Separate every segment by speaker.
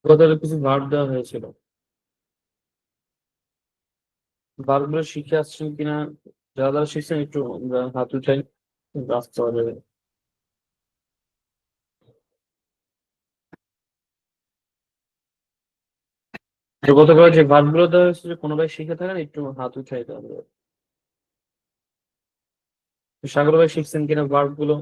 Speaker 1: গতকাল কিছু ভার্ব দেওয়া হয়েছিল। ভার্বগুলো শিখে আসছেন কিনা, যারা যারা শিখছেন একটু আমরা হাত উঠাই, আসতে হবে। তো গতকাল যে ভার্বগুলো দেওয়া হয়েছে কোনো ভাই শিখে থাকেন একটু হাত উঠাই তাহলে। সাগর ভাই শিখছেন কিনা ভার্ব গুলো?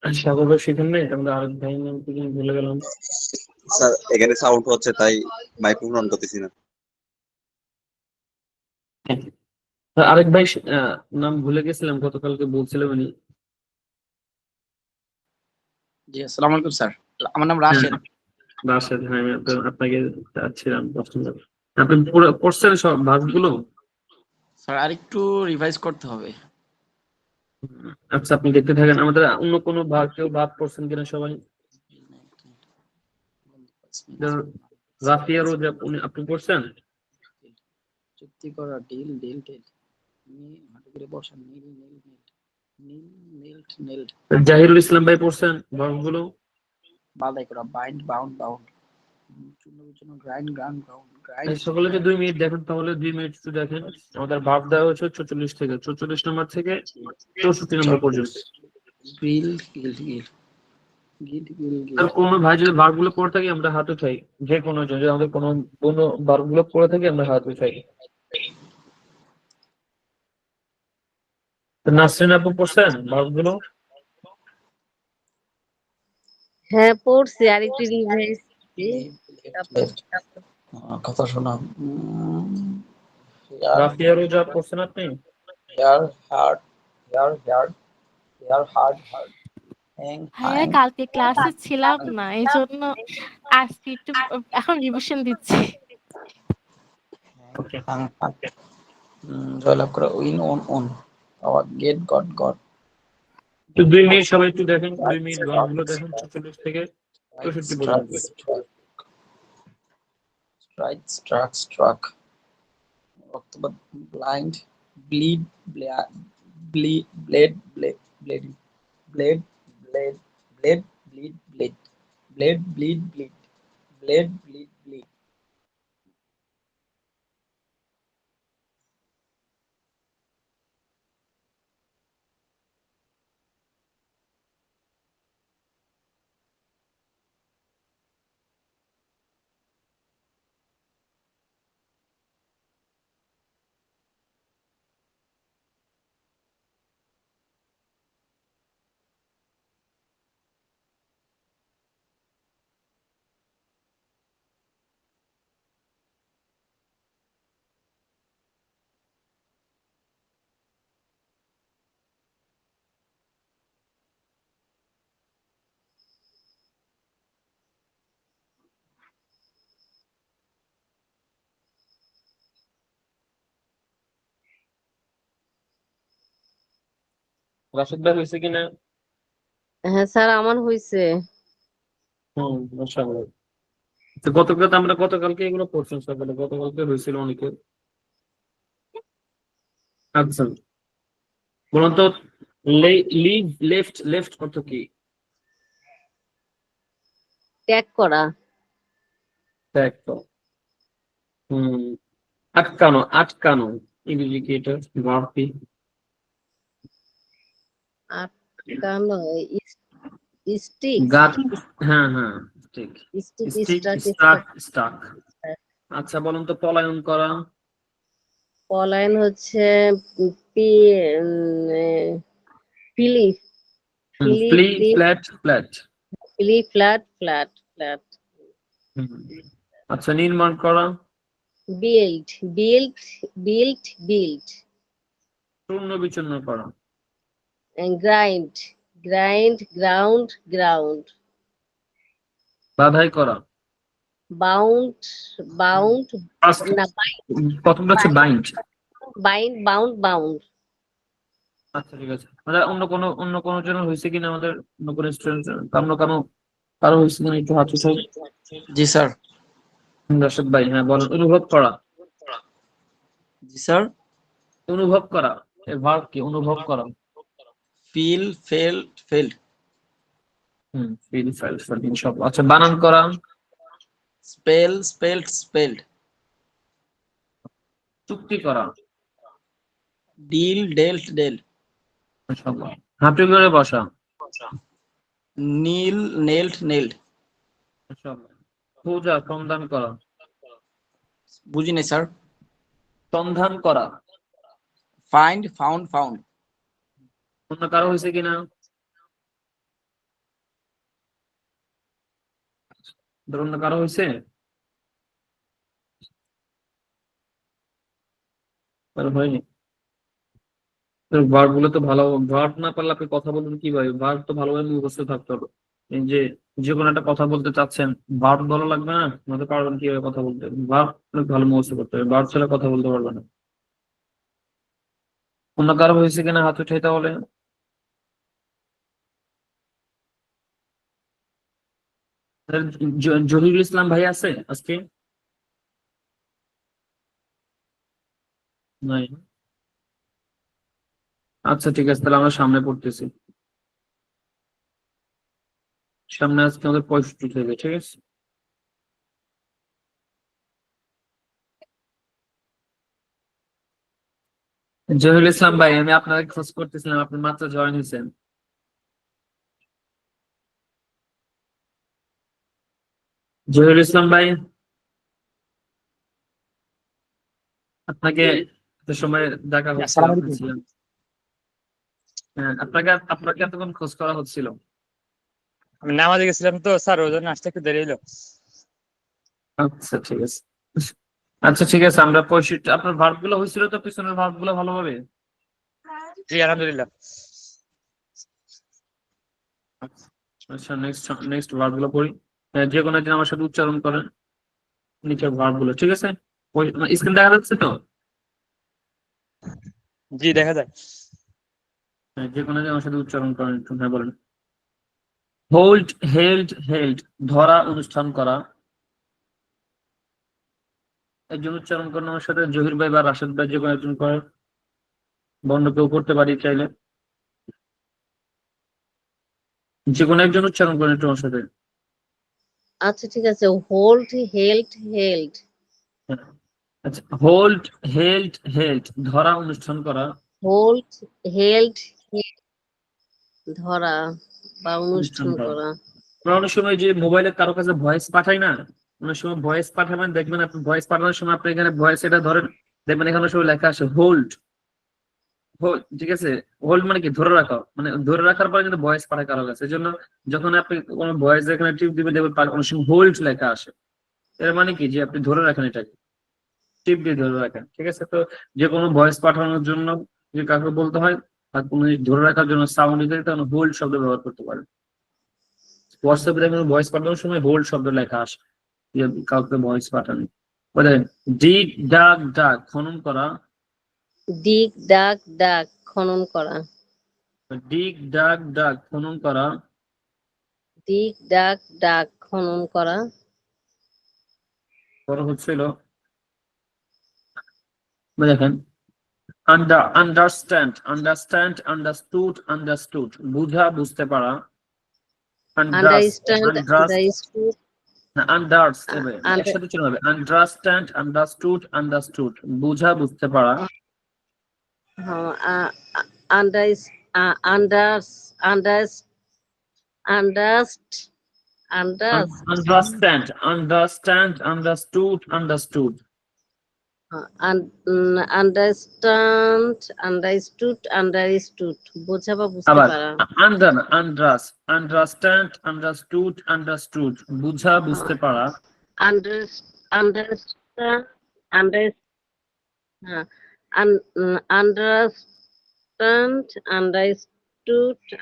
Speaker 1: সাগর ভাই শিখেন নাই, আমরা আরেক ভাই নাম কি যেন ভুলে গেলাম।
Speaker 2: স্যার এখানে সাউন্ড হচ্ছে তাই মাইক্রোফোন অন করতেছি না।
Speaker 1: আরেক ভাই নাম ভুলে গেছিলাম, গতকালকে বলছিলাম উনি।
Speaker 3: জি আসসালামু আলাইকুম স্যার, আমার নাম রাশেদ।
Speaker 1: রাশেদ, হ্যাঁ আমি আপনাকে চাচ্ছিলাম পছন্দ। আপনি পুরো পড়ছেন সব ভার্বগুলো?
Speaker 3: স্যার আরেকটু রিভাইজ করতে হবে।
Speaker 1: আচ্ছা আপনি দেখতে থাকেন, আমাদের অন্য কোনো ভাগ কেউ ভাগ করছেন কিনা সবাই। রাফিয়া রোজা আপনি করছেন?
Speaker 3: চুক্তি করা, ডিল ডিল ডিল, হাঁটু করে বসা, নীল নীল নীল নীল নীল নীল,
Speaker 1: জাহিরুল ইসলাম ভাই পড়ছেন ভার্বগুলো?
Speaker 3: বাদাই করা, বাইন্ড বাউন্ড বাউন্ড, চূর্ণ বিচূর্ণ, গ্রাইন্ড গ্রাউন্ড গ্রাউন্ড, গ্রাইন্ড
Speaker 1: সকলে যে 2 মিনিট দেখেন, তাহলে 2 মিনিট একটু দেখেন। আমাদের ভার্ব দেওয়া হয়েছে 44 থেকে 44 নম্বর থেকে 64 নম্বর পর্যন্ত।
Speaker 3: গ্রিল গিল গিল গিল গিল গিল।
Speaker 1: আর কোনো ভাই যদি ভার্বগুলো পড়ে থাকি আমরা হাত উঠাই, যে কোনো জন যদি আমাদের কোনো ভার্বগুলো পড়ে থাকি আমরা হাত উঠাই। তো নাসরিন আপু পড়ছেন ভার্বগুলো?
Speaker 4: হ্যাঁ পড়ছি, আর একটু রিভাইজ
Speaker 3: কথা শোনা।
Speaker 1: রাফিয়া রোজা পড়ছেন আপনি?
Speaker 3: Hear heard, hear heard, hear heard heard, হ্যাং
Speaker 5: ভাইয়া কালকে ক্লাসে ছিলাম না, এই জন্য আজকে একটু এখন রিভিশন দিচ্ছি।
Speaker 3: জয়লাভ করা, win on on, power, gate goat goat,
Speaker 1: তো 2 মিনিট সবাই একটু দেখেন, 2 মিনিট ভার্বগুলো দেখেন 44 থেকে 64 পর্যন্ত।
Speaker 3: স্ট্রাইক স্ট্রাক স্ট্রাক, রক্তপাত, blind, bleed blade blade blade blade blade blade bleed blade blade bleed bleed blade bleed bleed.
Speaker 1: Rashed ভাই হয়েছে কিনা?
Speaker 4: হ্যাঁ স্যার আমার হয়েছে।
Speaker 1: মাশাআল্লাহ। তো গতকালকে এগুলো পড়ছেন সকালে, গতকালকে হয়েছিল অনেকে। আচ্ছা বলুন তো, লিভ লেফট লেফট অর্থ কি?
Speaker 4: ত্যাগ করা।
Speaker 1: ত্যাগ করা। হম আটকানো, আটকানো ইংরেজি কি এটা? ভার্ব কি?
Speaker 4: আটকানো, স্টিক
Speaker 1: গাট, হ্যাঁ হ্যাঁ ঠিক।
Speaker 4: Stick
Speaker 1: stick,
Speaker 4: stuck
Speaker 1: stuck, stuck. আচ্ছা বলুন তো, পলায়ন করা?
Speaker 4: পলায়ন হচ্ছে পি flee flee
Speaker 1: flee, fled, fled.
Speaker 4: Flee fled fled fled.
Speaker 1: আচ্ছা নির্মাণ করা?
Speaker 4: Build build build build.
Speaker 1: চূর্ণ বিচূর্ণ করা?
Speaker 4: Grind grind ground ground.
Speaker 1: বাধাই করা?
Speaker 4: বাউন্ড বাউন্ড না
Speaker 1: প্রথমটা হচ্ছে বাইন্ড।
Speaker 4: Bind bound bound.
Speaker 1: আচ্ছা ঠিক আছে, আমাদের অন্য কোনো জন্য হয়েছে কিনা, আমাদের অন্য কোনো স্টুডেন্ট কারো হয়েছে কিনা একটু হাত উঠাই।
Speaker 3: জি স্যার।
Speaker 1: রাশেদ ভাই হ্যাঁ বলেন। অনুভব করা?
Speaker 3: জি স্যার।
Speaker 1: অনুভব করা এর ভার্ব কি? অনুভব করা।
Speaker 3: Feel felt felt
Speaker 1: feel file সব। আচ্ছা, বানান করা।
Speaker 3: স্পেল স্পেল্ট স্পেল্ড
Speaker 1: চুক্তি করা।
Speaker 3: ডিল ডেল্ট ডেল
Speaker 1: মাশাআল্লাহ। হাঁটু করে বসা।
Speaker 3: নীল নেল্ট নেল্ড
Speaker 1: মাশাআল্লাহ। খোঁজা, সন্ধান করা।
Speaker 3: বুঝি নাই স্যার।
Speaker 1: সন্ধান করা।
Speaker 3: ফাইন্ড ফাউন্ড ফাউন্ড
Speaker 1: অন্য কারো হয়েছে কিনা? অন্য কারো হয়েছে? কারো হয়নি? ভার্ব গুলো তো ভালো, ভার্ব না পারলে আপনি কথা বলবেন কিভাবে? ভার্ব তো ভালোভাবে মুখস্থ থাকতে হবে। এই যে যে কোনো একটা কথা বলতে চাচ্ছেন, ভার্ব ভালো লাগবে না, আমাদের পারবেন কিভাবে কথা বলতে? ভার্ব অনেক ভালো মুখস্থ করতে হবে, ভার্ব ছাড়া কথা বলতে পারবে না। অন্য কারো হয়েছে কিনা হাত উঠাই তাহলে। জহিরুল ইসলাম ভাই আছে আজকে? নাই। আচ্ছা ঠিক আছে, তাহলে আমরা সামনে পড়তেছি। সামনে আজকে আমাদের 65 থেকে, ঠিক আছে। জহিরুল ইসলাম ভাই, আমি আপনাকে খোঁজ করতেছিলাম, আপনি মাত্র জয়েন হয়েছেন। জহিরুল ইসলাম ভাই, আপনাকে এত সময় দেখা হচ্ছিল,
Speaker 6: আসসালামু
Speaker 1: আপনি
Speaker 6: আলাইকুম।
Speaker 1: ছিলেন। হ্যাঁ, আপনাকে এতক্ষণ খোঁজ করা হচ্ছিল।
Speaker 6: আমি নামাজে গেছিলাম তো স্যার, ওই জন্য আসতে একটু দেরি হলো।
Speaker 1: আচ্ছা ঠিক আছে। আচ্ছা ঠিক আছে, আমরা 65, আপনার ভার্ব গুলো হয়েছিল তো, পিছনের ভার্ব গুলো ভালোভাবে।
Speaker 6: জি আলহামদুলিল্লাহ।
Speaker 1: আচ্ছা, নেক্সট ভার্ব গুলো পড়ি। যে কোনো একদিন আমার সাথে উচ্চারণ করেন নিচের ভার্ব গুলো, ঠিক আছে। স্ক্রিন দেখা যাচ্ছে তো?
Speaker 6: জি দেখা যায়।
Speaker 1: যে কোনো একদিন আমার সাথে উচ্চারণ করেন একটু, হ্যাঁ বলেন। হোল্ড, হেল্ড, ধরা, অনুষ্ঠান করা। একজন উচ্চারণ করেন আমার সাথে, জহির ভাই বা রাশেদ ভাই, যে কোনো একজন করে। বন্ধ কেউ করতে পারি চাইলে, যে কোনো একজন উচ্চারণ করেন একটু আমার সাথে।
Speaker 4: আচ্ছা ঠিক আছে, হোল্ড হেল্ড হেল্ড
Speaker 1: হ্যাঁ। আচ্ছা, হোল্ড, হেল্ড, ধরা, অনুষ্ঠান করা।
Speaker 4: হোল্ড হেল্ড ধরা বা
Speaker 1: অনুষ্ঠান
Speaker 4: অনুষ্ঠান
Speaker 1: করা।
Speaker 4: করা।
Speaker 1: আমরা অনেক সময় যে মোবাইলে কারো কাছে ভয়েস পাঠাই না, অনেক সময় ভয়েস পাঠাবেন, দেখবেন আপনি ভয়েস পাঠানোর সময় আপনি এখানে ভয়েস এটা ধরেন, দেখবেন এখানে সব লেখা আসে হোল্ড। হোল্ড, ঠিক আছে। হোল্ড মানে কি? ধরে রাখা, মানে ধরে রাখার পরে কিন্তু ভয়েস পাঠায় কারো কাছে। এই জন্য যখন আপনি কোনো ভয়েস এখানে টিপ দিবেন, দেখবেন অনেক সময় হোল্ড লেখা আসে। এর মানে কি? যে আপনি ধরে রাখেন এটাকে, টিপ দিয়ে ধরে রাখেন, ঠিক আছে। তো যে কোনো ভয়েস পাঠানোর জন্য যে কাউকে বলতে হয়, আর কোনো জিনিস ধরে রাখার জন্য সাউন্ড দিতে, তখন হোল্ড শব্দ ব্যবহার করতে পারেন। হোয়াটসঅ্যাপে দেখবেন ভয়েস পাঠানোর সময় হোল্ড শব্দ লেখা আসে, যে কাউকে ভয়েস পাঠানো। বলেন ডিগ ডাক খনন করা।
Speaker 4: দিক ডাক খনন করা।
Speaker 1: ডিগ ডাক খনন করা।
Speaker 4: দিক ডাক খনন করা।
Speaker 1: পরে হচ্ছিল, দেখেন, আন্ডারস্ট্যান্ড, আন্ডারস্টুড, বুঝা, বুঝতে পারা।
Speaker 4: আন্ডারস্ট্যান্ড আন্ডারস্টুড
Speaker 1: একসাথে চলে হবে। আন্ডারস্টুড, বুঝা, বুঝতে পারা। আন্ডারস্টুড।
Speaker 4: আন্ডারস্টুড বোঝা বা বুঝতে
Speaker 1: আবার
Speaker 4: পারা।
Speaker 1: আন্ডারস্টুড, বুঝা, বুঝতে পারা।
Speaker 4: আন্ডারস্ট্যান্ড আন্ডার আন্ডারস্ট্যান্ড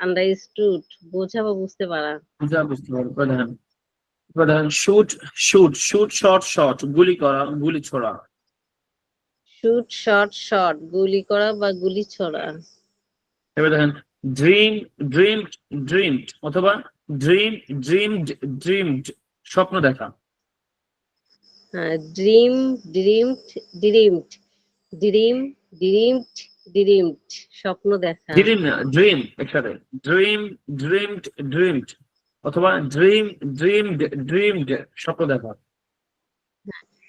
Speaker 4: আন্ডারস্টুড বোঝা বা বুঝতে পারা।
Speaker 1: বুঝা, বুঝতে পারা। প্রধান শুট, শট, গুলি করা, গুলি ছোড়া।
Speaker 4: শুট শট গুলি করা বা গুলি ছোড়া।
Speaker 1: এবার দেখেন ড্রিমড অথবা ড্রিমড, স্বপ্ন দেখা।
Speaker 4: ড্রিমড dreamed স্বপ্ন দেখা,
Speaker 1: ড্রিম না, ড্রিম একসাথে। ড্রিম, ড্রিমড, ড্রিমড অথবা ড্রিম, ড্রিমড, ড্রিমড স্বপ্ন দেখা।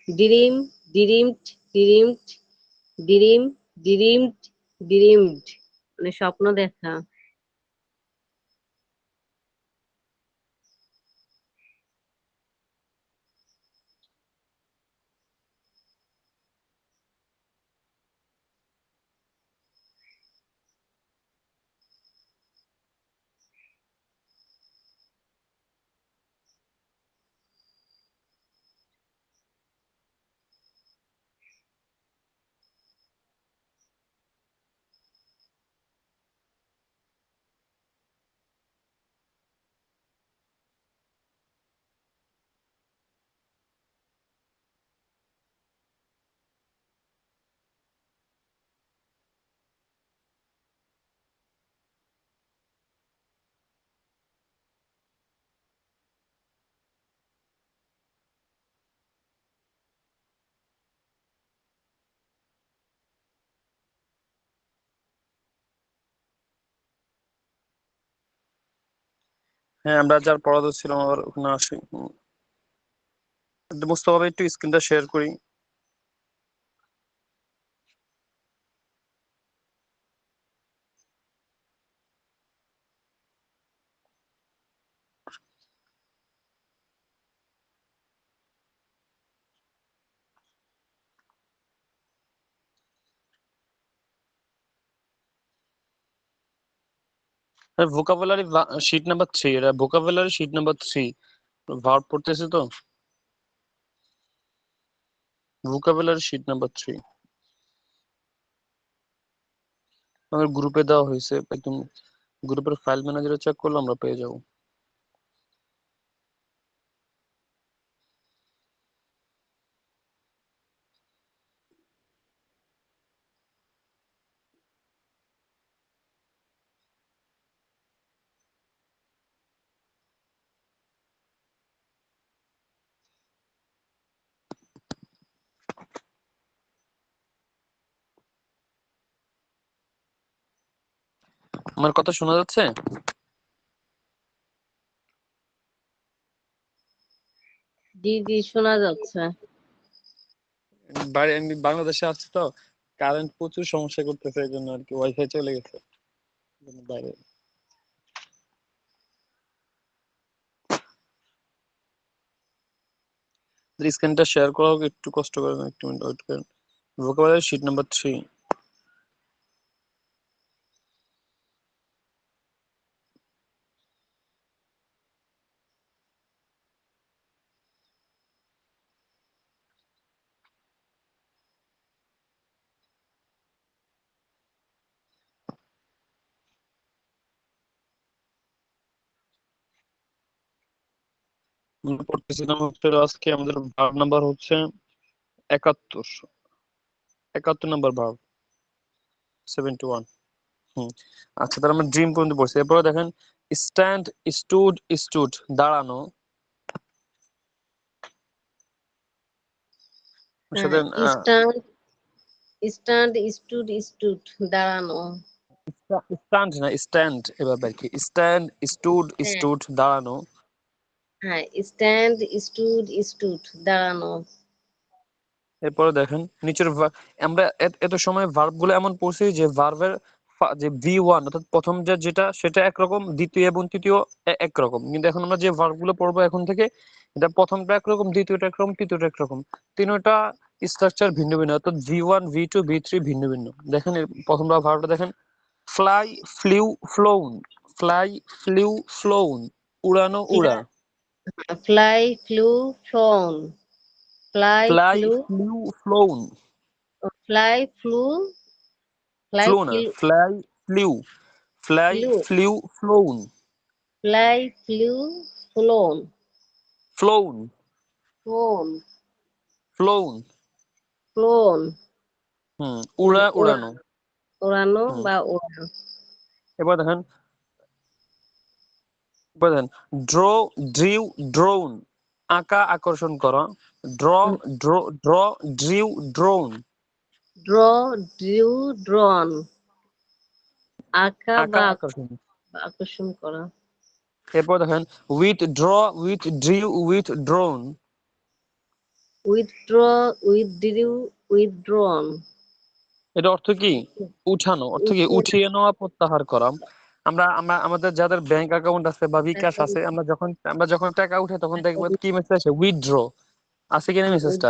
Speaker 4: dream dreamed dreamed dream dreamed dreamed মানে স্বপ্ন দেখা।
Speaker 7: হ্যাঁ, আমরা যার পড়াতে ছিলাম আবার ওখানে আসি। মুস্তফা ভাই একটু স্ক্রিনটা শেয়ার করি। ভোকাবুলারি শীট নাম্বার 3, এটা ভোকাবুলারি শীট নাম্বার 3 ভার্ব পড়তেছি তো। ভোকাবুলারি শীট নাম্বার 3 আমাদের গ্রুপে দেওয়া হয়েছে, একদম গ্রুপের ফাইল ম্যানেজারে চেক করলে আমরা পেয়ে যাবো। আমার কথা শোনা যাচ্ছে?
Speaker 4: জি জি শোনা যাচ্ছে।
Speaker 7: বাইরে আমি বাংলাদেশে আছি তো, কারেন্ট প্রচুর সমস্যা করতেছে, এই জন্য আর কি ওয়াইফাই চলে গেছে বাইরে। স্ক্রিনটা শেয়ার করা হোক, একটু কষ্ট করেন, একটু মিনিট ওয়েট করেন। ভোকাবুলারি শীট নাম্বার 3 আমরা পড়তেছিলাম হচ্ছে আজকে আমাদের ভার্ব নাম্বার হচ্ছে 71, 71 নাম্বার ভার্ব, 71। আচ্ছা, তাহলে আমরা ড্রিম পর্যন্ত পড়ছি। এরপরে দেখেন স্ট্যান্ড, স্টুড, স্টুড দাঁড়ানো, সাথে
Speaker 4: স্ট্যান্ড স্ট্যান্ড স্টুড স্টুড দাঁড়ানো।
Speaker 7: স্ট্যান্ড না স্ট্যান্ড, এভাবে আর কি। স্ট্যান্ড, স্টুড,
Speaker 4: হ্যাঁ
Speaker 7: স্টুড দাঁড়ানো।
Speaker 4: হ্যাঁ স্ট্যান্ড স্টুড স্টুড দাঁড়ানো।
Speaker 7: এরপরে দেখেন নিচের আমরা এত সময় ভার্ব গুলো এমন পড়ছি যে ভার্বের যে V1 অর্থাৎ প্রথম যেটা সেটা একরকম, দ্বিতীয় এবং তৃতীয় একরকম। কিন্তু এখন আমরা যে ভার্ব গুলো পড়বো এখন থেকে, এটা প্রথমটা একরকম, দ্বিতীয়টা একরকম, তৃতীয়টা একরকম, তিনটা স্ট্রাকচার ভিন্ন ভিন্ন, অর্থাৎ V1, V2, V3 ভিন্ন ভিন্ন। দেখেন প্রথম ভার্বটা দেখেন, fly, flew, flown. Fly, flew, flown উড়ানো, উড়া।
Speaker 4: Fly flew flown. Fly
Speaker 7: fly,
Speaker 4: flew
Speaker 7: flew, flown.
Speaker 4: Fly flew fly
Speaker 7: flow না,
Speaker 4: flew
Speaker 7: fly, flew. Fly,
Speaker 4: flew
Speaker 7: flew, flown.
Speaker 4: Fly flew flown
Speaker 7: flown,
Speaker 4: flown
Speaker 7: flown.
Speaker 4: Flown মানে
Speaker 7: উড়া, উড়ানো।
Speaker 4: ওড়ানো
Speaker 7: হুম
Speaker 4: বা ওড়ানো।
Speaker 7: এবার দেখেন, draw, drew, drone আঁকা, আকর্ষণ করা। Draw, draw, draw, drew, drawn.
Speaker 4: Draw, drew, drawn, আঁকা
Speaker 7: আঁকা
Speaker 4: বা
Speaker 7: আকর্ষণ।
Speaker 4: আকর্ষণ করা।
Speaker 7: এরপর দেখেন with draw, with drew, with drawn.
Speaker 4: Withdraw, withdrew, withdrawn.
Speaker 7: এটা অর্থ কি? উঠানো, অর্থ কি? উঠিয়ে নেওয়া, প্রত্যাহার করা। আমরা আমরা আমাদের যাদের ব্যাংক অ্যাকাউন্ট আছে বা বিকাশ আছে, আমরা যখন টাকা উঠে তখন দেখবো কি মেসেজ আসে? উইথড্র। আছে কিনা মেসেজটা?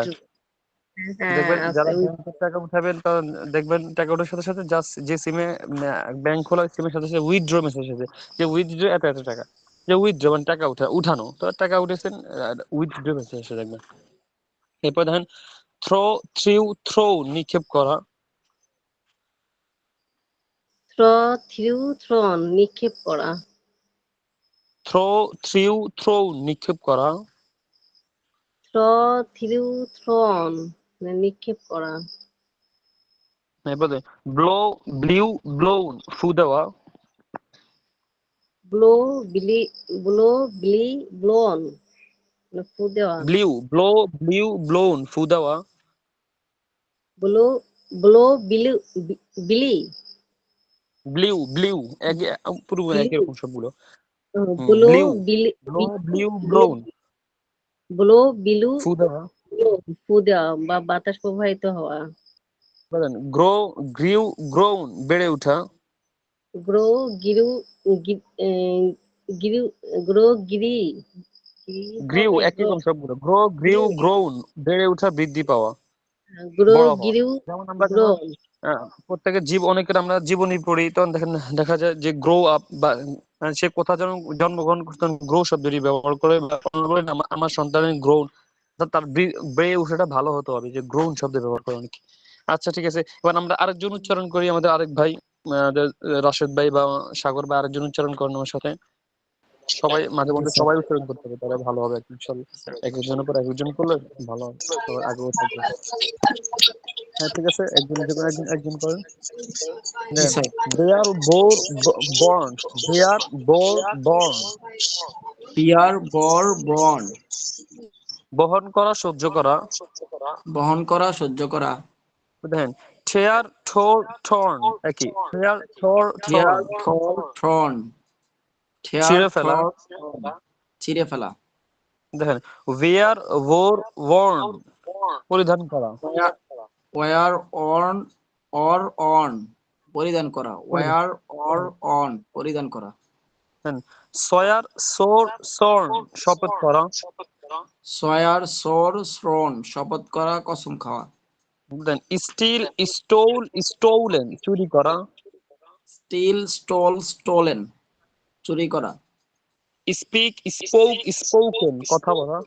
Speaker 4: হ্যাঁ
Speaker 7: দেখবেন
Speaker 4: আছে
Speaker 7: যারা ব্যাংকে টাকা উঠাবেন তখন দেখবেন টাকা ওঠার সাথে সাথে জাস্ট যে সিমে ব্যাংক খোলা সিমের সাথে সাথে উইথড্র মেসেজ আসে যে উইথড্র এত এত টাকা। যে উইথড্র মানে টাকা উঠানো, তো টাকা উঠেছেন, উইথড্র মেসেজ আসে দেখবেন। এরপর দেখেন থ্রো, থ্রিউ, থ্রো নিক্ষেপ করা।
Speaker 4: থ্র, থ্রিউ, থ্রন নিক্ষেপ করা।
Speaker 7: থ্রো, থ্রিউ, থ্রো নিক্ষেপ করা।
Speaker 4: থ্র, থ্রিউ, থ্রন নিক্ষেপ করা।
Speaker 7: এরপরে ব্লো, ব্লিউ, ব্লোন ফু দেওয়া।
Speaker 4: ব্লো, বিলি, ব্লো, বিলি, ব্লোন ফু দেওয়া।
Speaker 7: ব্লিউ, ব্লো, ব্লিউ, ব্লোন ফু দেওয়া।
Speaker 4: ব্লো, ব্লো, বিলু, বিলি,
Speaker 7: ব্লিউ, ব্লিউ একই, পুরো একই
Speaker 4: বিলি,
Speaker 7: রকম সবগুলো।
Speaker 4: Blow,
Speaker 7: blew,
Speaker 4: blew,
Speaker 7: blow, blew,
Speaker 4: blow,
Speaker 7: blown
Speaker 4: blow, blew,
Speaker 7: ফু দেওয়া।
Speaker 4: ফু দেওয়া বা বাতাস প্রবাহিত হওয়া।
Speaker 7: বলেন গ্রো, গ্রিউ, গ্রোন বেড়ে ওঠা।
Speaker 4: গ্রো, গিরু, গিরু, গ্রো, গিরি,
Speaker 7: গ্রিউ
Speaker 4: হবে
Speaker 7: একই
Speaker 4: গ্রো,
Speaker 7: রকম সবগুলো। গ্রো, গ্রিউ, গ্রোন বেড়ে ওঠা, বৃদ্ধি পাওয়া,
Speaker 4: গ্রো,
Speaker 7: বড় হওয়া।
Speaker 4: গিরু,
Speaker 7: যেমন আমরা
Speaker 4: গ্রো।
Speaker 7: যখন প্রত্যেকের অনেকের আমরা জীবনী পড়ি তখন দেখেন দেখা যায় যে গ্রো আপ বা সে কোথা যেন জন্মগ্রহণ করতেন গ্রো শব্দটি ব্যবহার করে বা বলেন আমার সন্তানের গ্রোন, তার বেড়ে ওঠাটা ভালো হতে হবে, যে গ্রোন শব্দ ব্যবহার করে অনেকে। আচ্ছা ঠিক আছে, এবার আমরা আরেকজন উচ্চারণ করি, আমাদের আরেক ভাই আমাদের রাশেদ ভাই বা সাগর ভাই আরেকজন উচ্চারণ করেন আমার সাথে। সবাই মাঝে মধ্যে সবাই উচ্চারণ করতে হবে, তাহলে ভালো হবে ইনশাল্লাহ। একজনের পর একজন করলে ভালো হবে, সবাই আগ্রহ থাকবে। হ্যাঁ ঠিক আছে, একজনের যখন একজন একজন করেন।
Speaker 3: জি
Speaker 7: দেন
Speaker 3: স্যার।
Speaker 7: দে আর বোর বর্ন, দে আর বোর বর্ন
Speaker 3: পিয়ার, বর, বন।
Speaker 7: বহন করা, সহ্য করা।
Speaker 3: বহন করা, সহ্য করা।
Speaker 7: দেখেন ঠেয়ার, ঠোর, ঠর্ন একই। ঠেয়ার, ঠোর,
Speaker 3: টিয়ার,
Speaker 7: ঠর্ন
Speaker 3: থর, থ্রন। ঠেয়ার,
Speaker 7: ছিঁড়ে ফেলা।
Speaker 3: থর, ছিঁড়ে ফেলা।
Speaker 7: দেখেন ওয়ার, ওর, ওয়ার্ন পরিধান করা।
Speaker 3: ওয়ার, অন, অর, অন পরিধান করা। ওয়ার, অর, অন পরিধান করা।
Speaker 7: সয়ার, সোর, সর্ন শপথ করা।
Speaker 3: সয়ার, সোর, শ্রন শপথ করা, কসম খাওয়া।
Speaker 7: দেন স্টিল, স্টোল, স্টোলেন চুরি করা।
Speaker 3: স্টিল, স্টোল, স্টোলেন চুরি করা।
Speaker 7: স্পিক, স্পোক, স্পোকেন কথা বলা।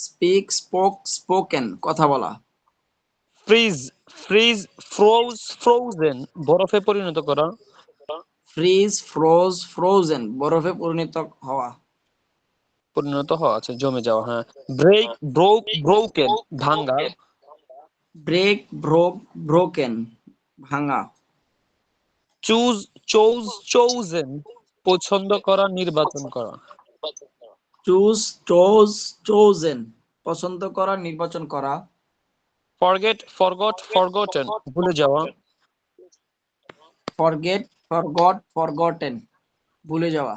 Speaker 3: স্পিক, স্পোক, স্পোকেন কথা বলা।
Speaker 7: ফ্রিজ, ফ্রিজ, ফ্রোজ, ফ্রোজেন বরফে পরিণত করা।
Speaker 3: ফ্রিজ, ফ্রোজ, ফ্রোজেন বরফে পরিণত হওয়া।
Speaker 7: পরিণত হওয়া আছে, জমে যাওয়া। হ্যাঁ ব্রেক, ব্রোক, ব্রোকেন ভাঙ্গা।
Speaker 3: ব্রেক, ব্রোক, ব্রোকেন ভাঙা।
Speaker 7: চুজ, চোজ, চোজেন পছন্দ করা, নির্বাচন করা।
Speaker 3: চুজ, চোজ, চোজেন পছন্দ করা, নির্বাচন করা।
Speaker 7: ফরগেট, ফরগট, ফরগটেন ভুলে যাওয়া।
Speaker 3: ফরগেট, ফরগট, ফরগটেন ভুলে যাওয়া।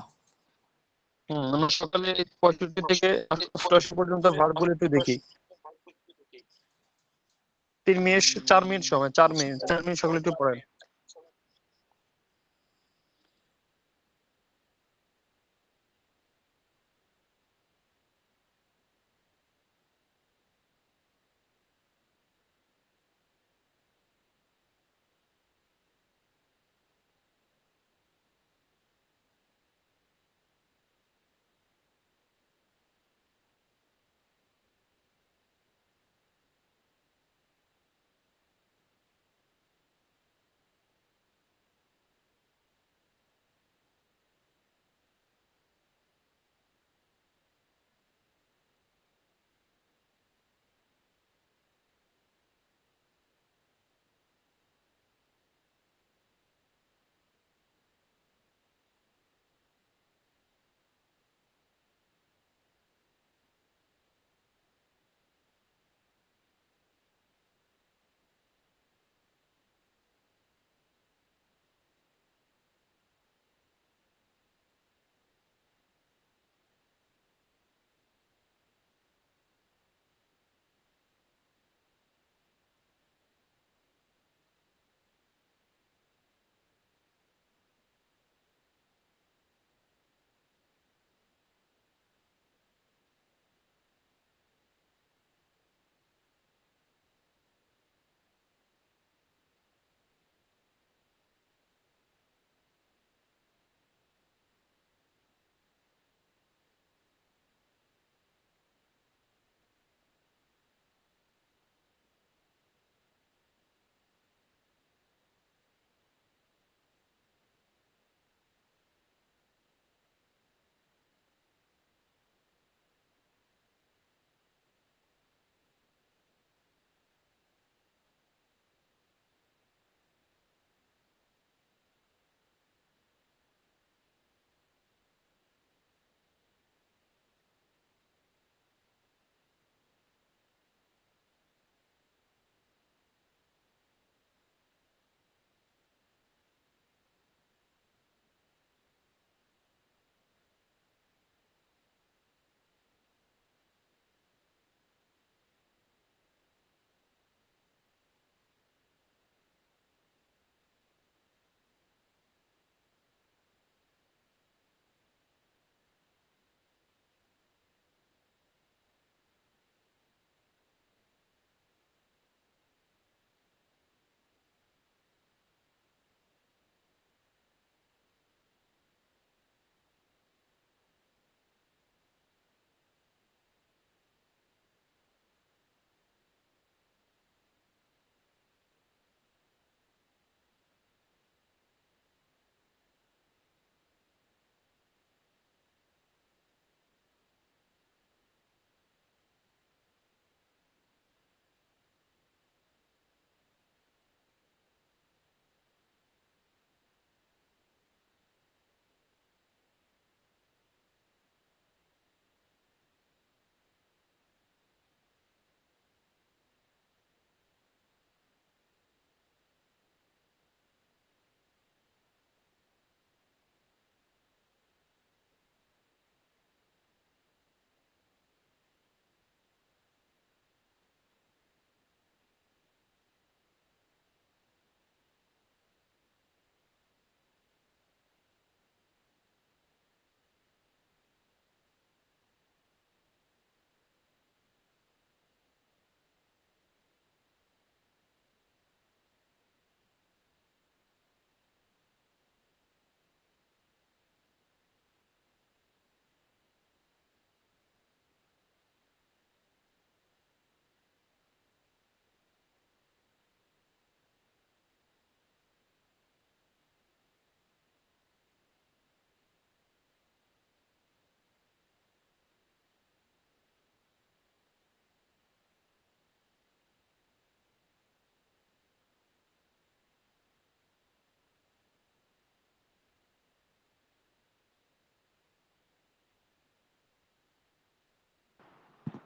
Speaker 7: আমরা সকালে 65 থেকে 88 পর্যন্ত ভার্ব গুলো একটু দেখি। 3 মিনিট, 4 মিনিট সময়, 4 মিনিট, 4 মিনিট সকালে একটু পড়েন।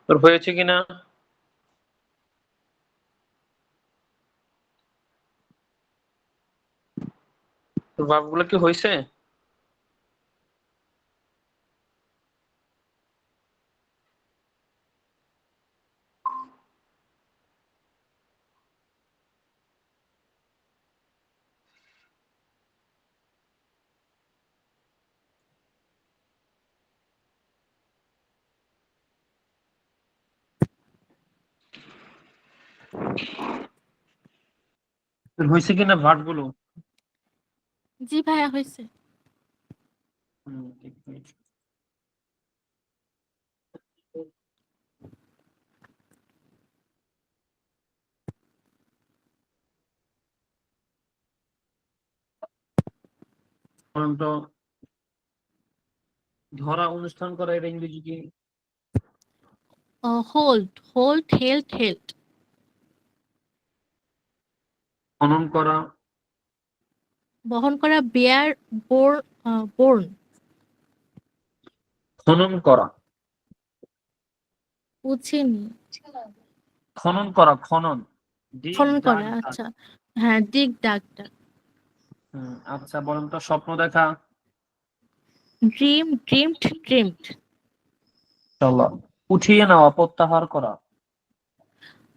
Speaker 7: তোর হয়েছে কিনা? তোর ভার্ব গুলো কি হয়েছে? তোর হয়েছে কিনা ভার্ব গুলো?
Speaker 5: জি ভাইয়া হয়েছে।
Speaker 7: ঠিক আছে। বলুন তো, ধরা অনুষ্ঠান করা এর ইংরেজি কি?
Speaker 5: Hold hold held held.
Speaker 1: খনন করা,
Speaker 5: বহন করা বেয়ার বোর্ন।
Speaker 1: খনন করা,
Speaker 5: বুঝিনি।
Speaker 1: খনন করা, খনন, dig,
Speaker 5: খনন
Speaker 1: dug,
Speaker 5: করা,
Speaker 1: dug।
Speaker 5: আচ্ছা। হ্যাঁ, ডিগ ডাক ডাক।
Speaker 1: আচ্ছা বলুন তো, স্বপ্ন দেখা,
Speaker 5: ড্রিম ড্রিমড ড্রিমড।
Speaker 1: চলো, উঠিয়ে নেওয়া, প্রত্যাহার করা,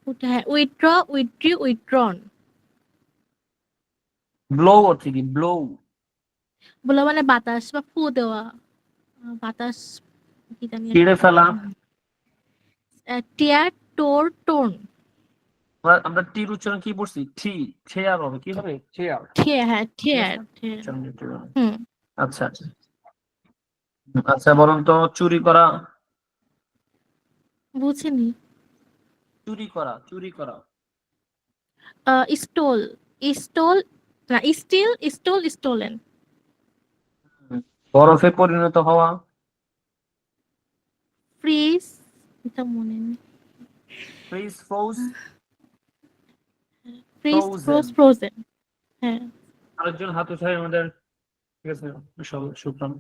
Speaker 5: ওটা হ্যাঁ, উইথড্র উইথড্রি উইথড্রন।
Speaker 1: ব্লো হচ্ছে কি? ব্লো,
Speaker 5: বলা মানে বাতাস বা ফু দেওয়া। বাতাস কি জানি
Speaker 1: ছিঁড়ে ফেলা।
Speaker 5: টিয়ার টোর টোন।
Speaker 1: আমরা টির উচ্চারণ কি পড়ছি? ঠি, ঠেয়ার হবে, কি হবে? ঠেয়ার।
Speaker 5: ঠিয়া, হ্যাঁ
Speaker 1: ঠিক
Speaker 5: ঠিয়ার
Speaker 1: আছে?
Speaker 5: ঠিয়ার।
Speaker 1: উচ্চারণ একটু হবে।
Speaker 5: হুম।
Speaker 1: আচ্ছা আচ্ছা বলুন তো, চুরি করা,
Speaker 5: বুঝিনি।
Speaker 1: চুরি করা, চুরি করা,
Speaker 5: স্টোল স্টোল না, স্টিল স্টোল স্টোলেন।
Speaker 1: বরফে পরিণত হওয়া,
Speaker 5: ফ্রিজ, এটা মনে নেই।
Speaker 1: Fridge, froze,
Speaker 5: fridge
Speaker 1: frozen.
Speaker 5: Frozen. হ্যাঁ।
Speaker 1: আরেকজন হাত উঠায় আমাদের, ঠিক আছে, শুক্রান।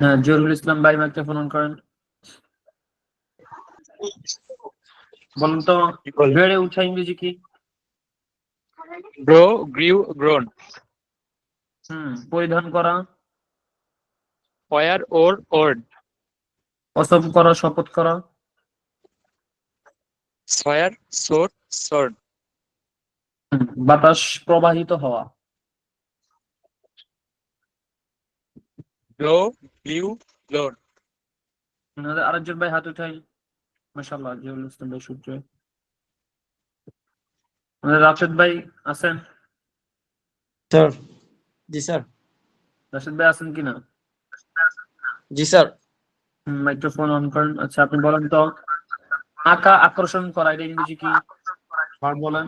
Speaker 1: হ্যাঁ, জহিরুল ইসলাম ভাই মাইকটা ফোন অন করেন। বলুন তো, বেড়ে উঠা ইংরেজি কি?
Speaker 6: Grow গ্রিউ grown.
Speaker 1: পরিধান করা,
Speaker 6: ওয়ার ওর ওর্ড।
Speaker 1: অসব করা, শপথ করা,
Speaker 6: সয়ার সোর সোর্ড।
Speaker 1: বাতাস প্রবাহিত হওয়া,
Speaker 6: ব্লো ব্লিউ ব্লোন।
Speaker 1: আমাদের আরেকজন ভাই হাত উঠাই, মাশাআল্লাহ, জহিরুল ইসলাম ভাই সূত্র। আমাদের রাশেদ ভাই আছেন?
Speaker 3: স্যার। জি স্যার।
Speaker 1: রাশেদ ভাই আছেন কিনা?
Speaker 3: জি স্যার।
Speaker 1: মাইক্রোফোন অন করেন। আচ্ছা আপনি বলেন তো, আঁকা, আকর্ষণ করা, এটা ইংরেজি কি? ভার্ব বলেন।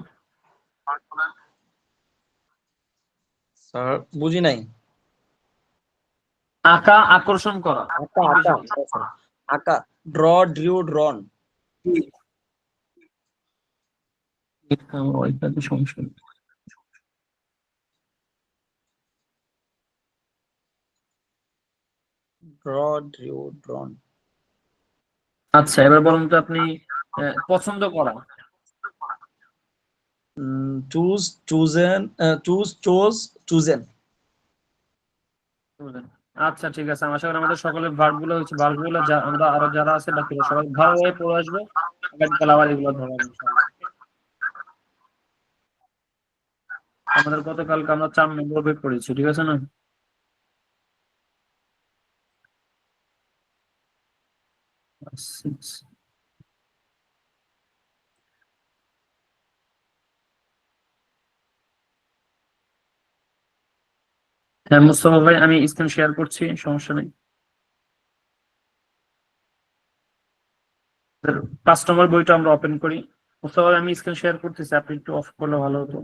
Speaker 3: স্যার বুঝি নাই।
Speaker 1: আঁকা, আকর্ষণ করা,
Speaker 3: আঁকা
Speaker 1: ইংরেজি
Speaker 3: আঁকা
Speaker 1: কি?
Speaker 3: স্যার, আঁকা। Draw drew drawn.
Speaker 1: আমার ওইটাতে সমস্যা নেই।
Speaker 3: Draw drew drawn.
Speaker 1: আচ্ছা এবার বলুন তো আপনি, পছন্দ করা,
Speaker 3: choose chosen, choose chose chosen.
Speaker 1: বুঝলেন? আচ্ছা ঠিক আছে, আশা করি আমাদের সকলের ভার্ব গুলো হচ্ছে, ভার্ব গুলো আমরা আরো যারা আছে বাকিরা সবাই ভালোভাবে পড়ে আসবে, আগামীকাল আবার এগুলো ধরা হবে ইনশাআল্লাহ। আমাদের গতকালকে আমরা 4 নম্বর বই পড়েছি, ঠিক আছে না? হ্যাঁ মুস্তফা ভাই, আমি স্ক্রিন শেয়ার করছি, সমস্যা নেই। 5 নম্বর বইটা আমরা ওপেন করি। মুস্তফা ভাই, আমি স্ক্রিন শেয়ার করতেছি, আপনি একটু অফ করলে ভালো হতো।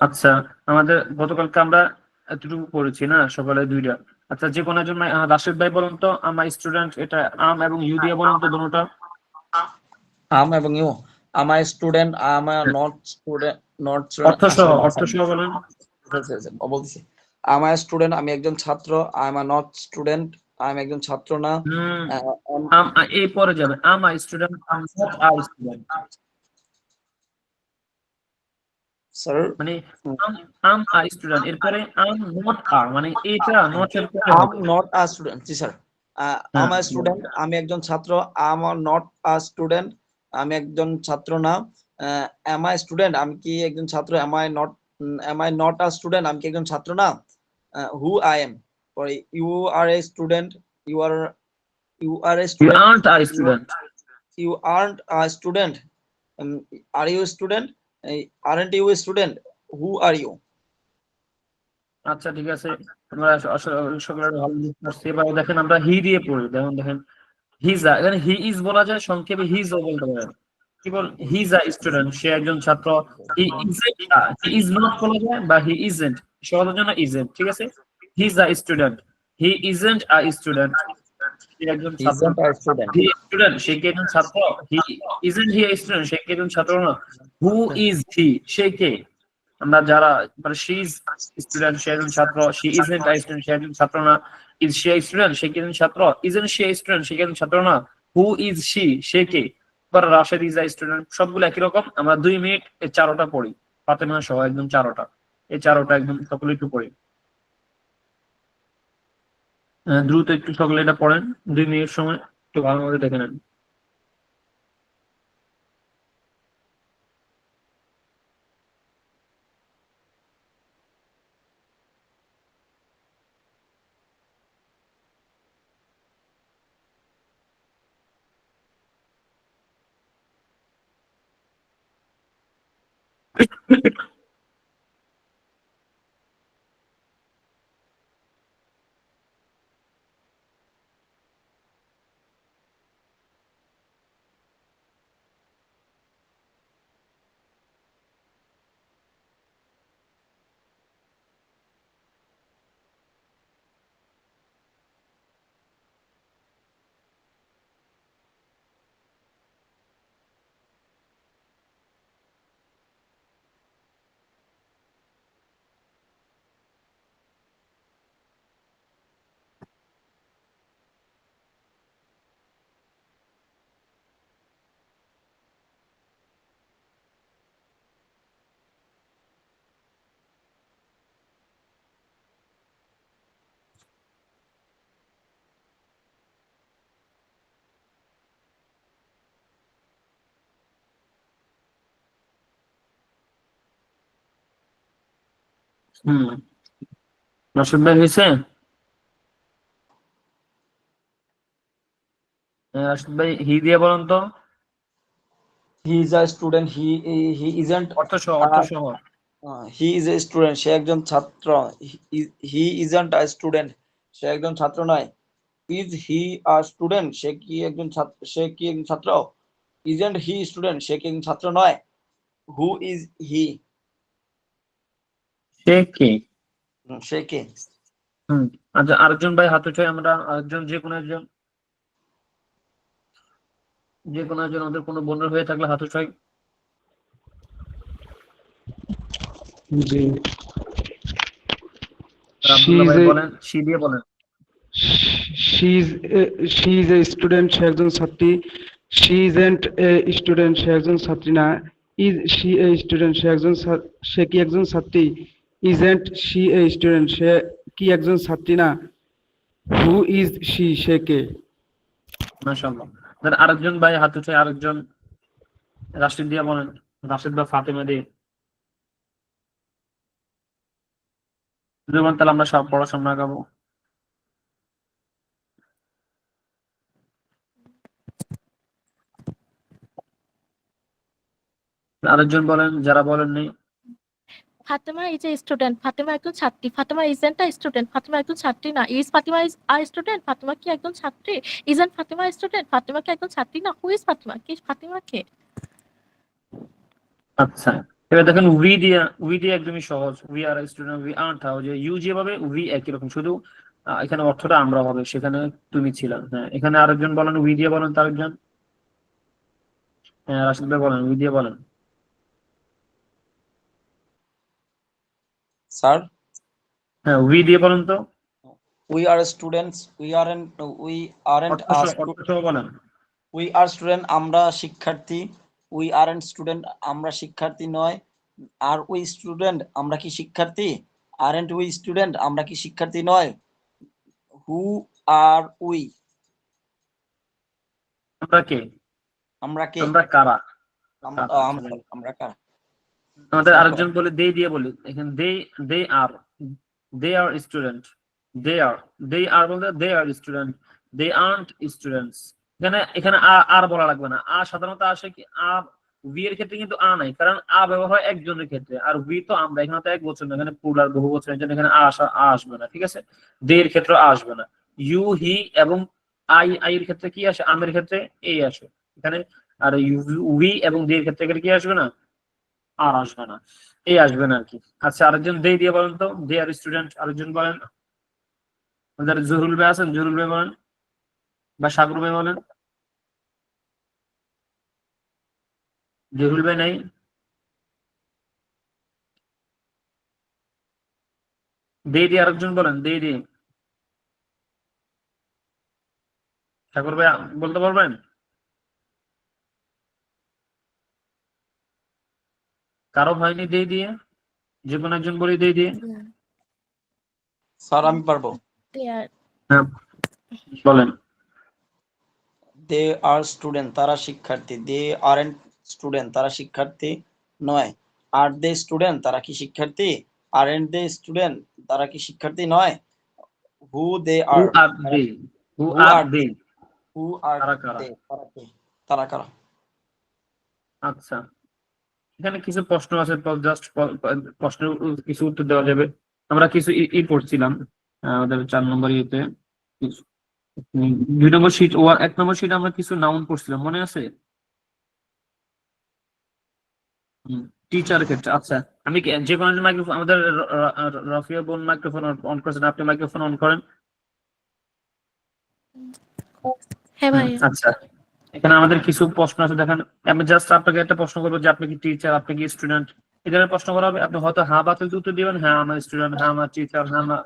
Speaker 1: আচ্ছা, আমাদের গতকালকে আমরা এতটুকু পড়েছি না, সকালে 2টা। আচ্ছা যে কোনো একজন রাশেদ ভাই বলুন তো, আমার স্টুডেন্ট, এটা আম এবং ইউ দিয়ে বলুন তো দুটোটা।
Speaker 3: আম এবং you am I student am I not student not
Speaker 1: অর্থ সহ বলেন।
Speaker 3: বলছি am I student আমি একজন ছাত্র I am not student আমি একজন ছাত্র না
Speaker 1: এই পরে যাবে am I student am not a student
Speaker 3: sir
Speaker 1: মানে am I student এরপরে am not a মানে এটা not এর পরে
Speaker 3: am
Speaker 1: হবে।
Speaker 3: not a student G sir am I student আমি একজন ছাত্র am not a student আমি একজন ছাত্র না am I student আমি কি একজন ছাত্র am I not a student আমি কি একজন ছাত্র না who I am or you are a student you are a
Speaker 1: You
Speaker 3: student
Speaker 1: aren't a student
Speaker 3: you aren't a student are you a student aren't you a student who are you
Speaker 1: আচ্ছা ঠিক আছে, তোমরা সকলের ভালো বুঝতে। এবার দেখেন আমরা হি দিয়ে পড়ি। দেখেন হিজা, এখানে হি ইজ বলা যায়, সংক্ষেপে হিজ ও বলতে পারেন। কি বল, হিজ আ স্টুডেন্ট, সে একজন ছাত্র। হি ইজ নট বলা যায় বা হি ইজেন্ট, সহজের জন্য ইজেন্ট, ঠিক আছে। He's a student, he isn't a student, সে একজন ছাত্র। হি স্টুডেন্ট, সে কি একজন ছাত্র। হি ইজেন্ট হি আ স্টুডেন্ট, সে কি একজন ছাত্র না। হু ইজ হি, সে কে। আমরা যারা মানে শি ইজ স্টুডেন্ট, সে একজন ছাত্র। শি ইজেন্ট আ স্টুডেন্ট, সে একজন ছাত্র না। ইজ শি আ স্টুডেন্ট, সে কি একজন ছাত্র। ইজেন্ট শি আ স্টুডেন্ট, সে কি একজন ছাত্র না। হু ইজ শি, সে কে। এবার রাশেদ ইজ আ স্টুডেন্ট, সবগুলো একই রকম। আমরা 2 মিনিট এই চারোটা পড়ি, ফাতেমা সহ একদম চারোটা, এই চারোটা একদম সকলে একটু পড়ি। দ্রুত একটু সকলে এটা পড়েন, 2 মিনিট সময় একটু ভালো মতো দেখে নেন। রাশেদ ভাই হয়েছে? রাশেদ ভাই হি দিয়ে বলেন তো।
Speaker 3: he is a student he isn't
Speaker 1: অর্থ সহ
Speaker 3: he is a student সে একজন ছাত্র he isn't a student সে একজন ছাত্র নয় is he a student সে কি একজন ছাত্র isn't he student সে কি একজন ছাত্র নয় who is he
Speaker 1: সে কে।
Speaker 3: সে কে।
Speaker 1: আচ্ছা আরেকজন ভাই হাত উঠাই, আমরা আরেকজন যে কোনো একজন আমাদের কোনো বন্ধু হয়ে থাকলে হাত উঠাই।
Speaker 8: জি
Speaker 1: আব্দুল্লাহ ভাই বলেন, সি দিয়ে বলেন।
Speaker 8: she is a student সে একজন ছাত্রী she isn't a student সে একজন ছাত্রী না is she a student সে কি একজন ছাত্রী isn't she a student সে কি একজন ছাত্রী না who is she সে কে।
Speaker 1: মাশাআল্লাহ। আরেকজন ভাই হাত উঠাই, আরেকজন রাশিদ দিয়ে বলেন, রাশিদ বা ফাতেমা দিয়ে। তাহলে আমরা সব পড়াশোনা আগাবো। আরেকজন বলেন যারা বলেননি।
Speaker 5: Fatema is a student, Fatema একজন ছাত্রী। Fatema isn't a student, Fatema একজন ছাত্রী না। Is Fatema is a student, Fatema কি একজন ছাত্রী। ইজেন্ট ফাতেমা স্টুডেন্ট, ফাতেমা কি একজন ছাত্রী না। হু ইজ ফাতেমা, কি ফাতেমা কে।
Speaker 1: আচ্ছা এবার দেখেন উই দিয়ে একদমই সহজ। We are student, we art, যে ইউ যেভাবে উই একই রকম, শুধু এখানে অর্থটা আমরা হবে, সেখানে তুমি ছিলাম। হ্যাঁ, এখানে আরেকজন বলেন উই দিয়ে বলেন, তার একজন। হ্যাঁ রাশিদ ভাই বলেন, উই দিয়ে বলেন।
Speaker 3: স্যার,
Speaker 1: হ্যাঁ উই দিয়ে বলেন তো,
Speaker 3: we are students, we aren't
Speaker 1: অর্থ সহ, অর্থ সহ বলেন।
Speaker 3: উই আর স্টুডেন্ট, আমরা শিক্ষার্থী। উই আরন্ট স্টুডেন্ট, আমরা শিক্ষার্থী নয়। আর উই স্টুডেন্ট, আমরা কি শিক্ষার্থী? আরন্ট উই স্টুডেন্ট, আমরা কি শিক্ষার্থী নয়? হু আর উই,
Speaker 1: আমরা কে?
Speaker 3: আমরা কে?
Speaker 1: আমরা কারা?
Speaker 3: আমরা
Speaker 1: আচ্ছা, আচ্ছা।
Speaker 3: আমরা কারা?
Speaker 1: আমাদের
Speaker 3: স্যার
Speaker 1: আরেকজন বলে দে দিয়ে বলি, এখানে দে আর স্টুডেন্ট, দে আর বলতে দে আর স্টুডেন্ট, দে আর্নট স্টুডেন্টস। এখানে এখানে আর বলা লাগবে না। সাধারণত আসে কি উই এর ক্ষেত্রে কিন্তু নাই, কারণ ব্যবহার হয় একজনের ক্ষেত্রে, আর উই তো আমরা, এখানে তো এক বছর না, এখানে প্লুরাল বহু বছরের জন্য এখানে আসবে না, ঠিক আছে। দে এর ক্ষেত্রে আসবে না। ইউ হি এবং আই এর ক্ষেত্রে কি আসে? আমের ক্ষেত্রে এই আসে এখানে। আর উই এবং দে এর ক্ষেত্রে কি আসবে না? আর আসবে না, এই আসবে না আর কি। আচ্ছা আরেকজন দে দিয়ে বলেন তো, দে আর স্টুডেন্ট, আরেকজন বলেন। আমাদের জহুরুল ভাই আছেন, জহুরুল ভাই বলেন, বা সাগর ভাই বলেন। জহুরুল ভাই নাই? দে দিয়ে আরেকজন বলেন, দে দিয়ে। সাগর ভাই বলতে পারবেন? কারো হয়নি দে দিয়ে? যে কোনো একজন বলি দে দিয়ে।
Speaker 3: স্যার আমি পারবো।
Speaker 5: They are
Speaker 1: হ্যাঁ বলেন।
Speaker 3: দে আর স্টুডেন্ট, তারা শিক্ষার্থী। দে আরন্ট স্টুডেন্ট, তারা শিক্ষার্থী নয়। আর দে স্টুডেন্ট, তারা কি শিক্ষার্থী? আরন্ট দে স্টুডেন্ট, তারা কি শিক্ষার্থী নয়? হু দে
Speaker 1: হু
Speaker 3: আর,
Speaker 1: আর দে, হু
Speaker 3: হু
Speaker 1: আর
Speaker 3: আর
Speaker 1: দে,
Speaker 3: হু আর
Speaker 1: কারা কারা?
Speaker 3: দে, তারা কে? তারা কারা?
Speaker 1: আচ্ছা এখানে কিছু প্রশ্ন আছে, জাস্ট প্রশ্নের কিছু উত্তর দেওয়া যাবে। আমরা কিছু পড়ছিলাম আমাদের 4 নম্বর ইয়েতে, 2 নম্বর শীট, 1 নম্বর শীট আমরা কিছু নাউন পড়ছিলাম, মনে আছে? টিচারের ক্ষেত্রে। আচ্ছা আমি যে কোনো মাইক্রোফোন, আমাদের রফিয়া বোন মাইক্রোফোন অন করেছেন, আপনি মাইক্রোফোন অন করেন।
Speaker 5: হ্যাঁ ভাইয়া।
Speaker 1: আচ্ছা এখানে আমাদের কিছু প্রশ্ন আছে, দেখেন। আমি জাস্ট আপনাকে একটা প্রশ্ন করবো যে আপনি কি টিচার, আপনি কি স্টুডেন্ট, এই ধরনের প্রশ্ন করা হবে। আপনি হয়তো হ্যাঁ বাতিল উত্তর দিবেন, হ্যাঁ আমার স্টুডেন্ট, হ্যাঁ আমার টিচার, হ্যাঁ আমার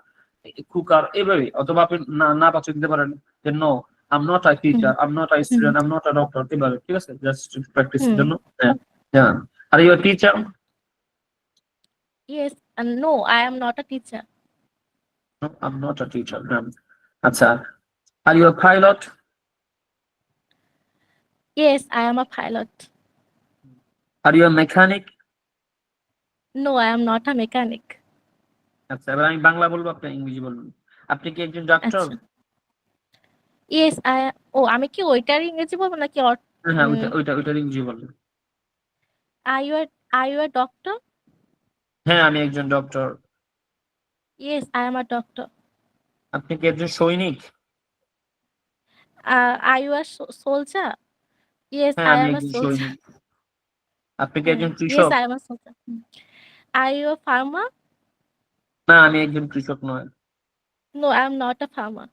Speaker 1: কুকার, এইভাবে। অথবা আপনি না বাতিল দিতে পারেন যে no I am not a teacher, I am not a student, I am not a doctor, এইভাবে, ঠিক আছে, জাস্ট প্র্যাকটিসের জন্য। হ্যাঁ হ্যাঁ। Are you are teacher?
Speaker 5: Yes, no, I am not a teacher.
Speaker 1: No, I'm not a teacher. আচ্ছা are you are pilot?
Speaker 5: Yes, I am a pilot.
Speaker 1: Are you are mechanic?
Speaker 5: No, I am not a mechanic.
Speaker 1: আচ্ছা এবার আমি বাংলা বলবো, আপনি ইংরেজি বলবেন। আপনি কি একজন ডাক্তার?
Speaker 5: আচ্ছা। Yes, আমি কি ওইটার ইংরেজি বলবো নাকি
Speaker 1: হ্যাঁ ওইটার ইংরেজি বলবেন।
Speaker 5: are you a doctor?
Speaker 1: হ্যাঁ আমি একজন doctor.
Speaker 5: Yes, I am a doctor.
Speaker 1: আপনি কি একজন সৈনিক?
Speaker 5: Are you a soldier? Yes,
Speaker 1: হ্যাঁ
Speaker 5: I
Speaker 1: আমি
Speaker 5: am a
Speaker 1: একজন
Speaker 5: soldier.
Speaker 1: সৈনিক। আপনি কি একজন
Speaker 5: Yes,
Speaker 1: কৃষক?
Speaker 5: I am a soldier. Are you a farmer?
Speaker 1: না আমি একজন কৃষক নয়।
Speaker 5: No, I am not a farmer.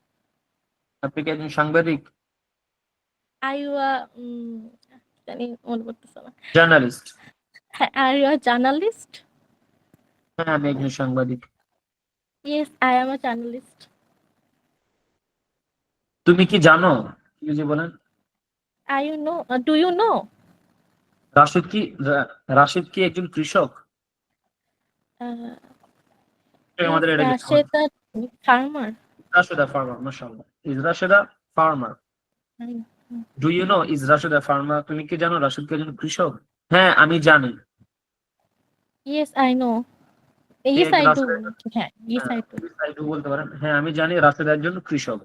Speaker 1: আপনি কি একজন সাংবাদিক?
Speaker 5: Are you a জানি মনে পড়তেছে না।
Speaker 1: Journalist?
Speaker 5: Are you a journalist?
Speaker 1: হ্যাঁ আমি একজন সাংবাদিক।
Speaker 5: Yes, I am a journalist.
Speaker 1: তুমি কি জানো? ইংরেজি বলেন।
Speaker 5: Do you know?
Speaker 1: রাশিদ কি একজন কৃষক? আমাদের
Speaker 5: Yes,
Speaker 1: এটা
Speaker 5: Rashid a farmer.
Speaker 1: Rashid a farmer, mashallah. Is Rashid a farmer?
Speaker 5: Mm.
Speaker 1: Do you know is Rashid a farmer? তুমি কি জানো রাশিদ কি একজন কৃষক? হ্যাঁ আমি জানি।
Speaker 5: Yes, I know. Yes, I do. হ্যাঁ, yes, I do.
Speaker 1: I do বলতে পারেন। হ্যাঁ আমি জানি রাশিদ একজন কৃষক।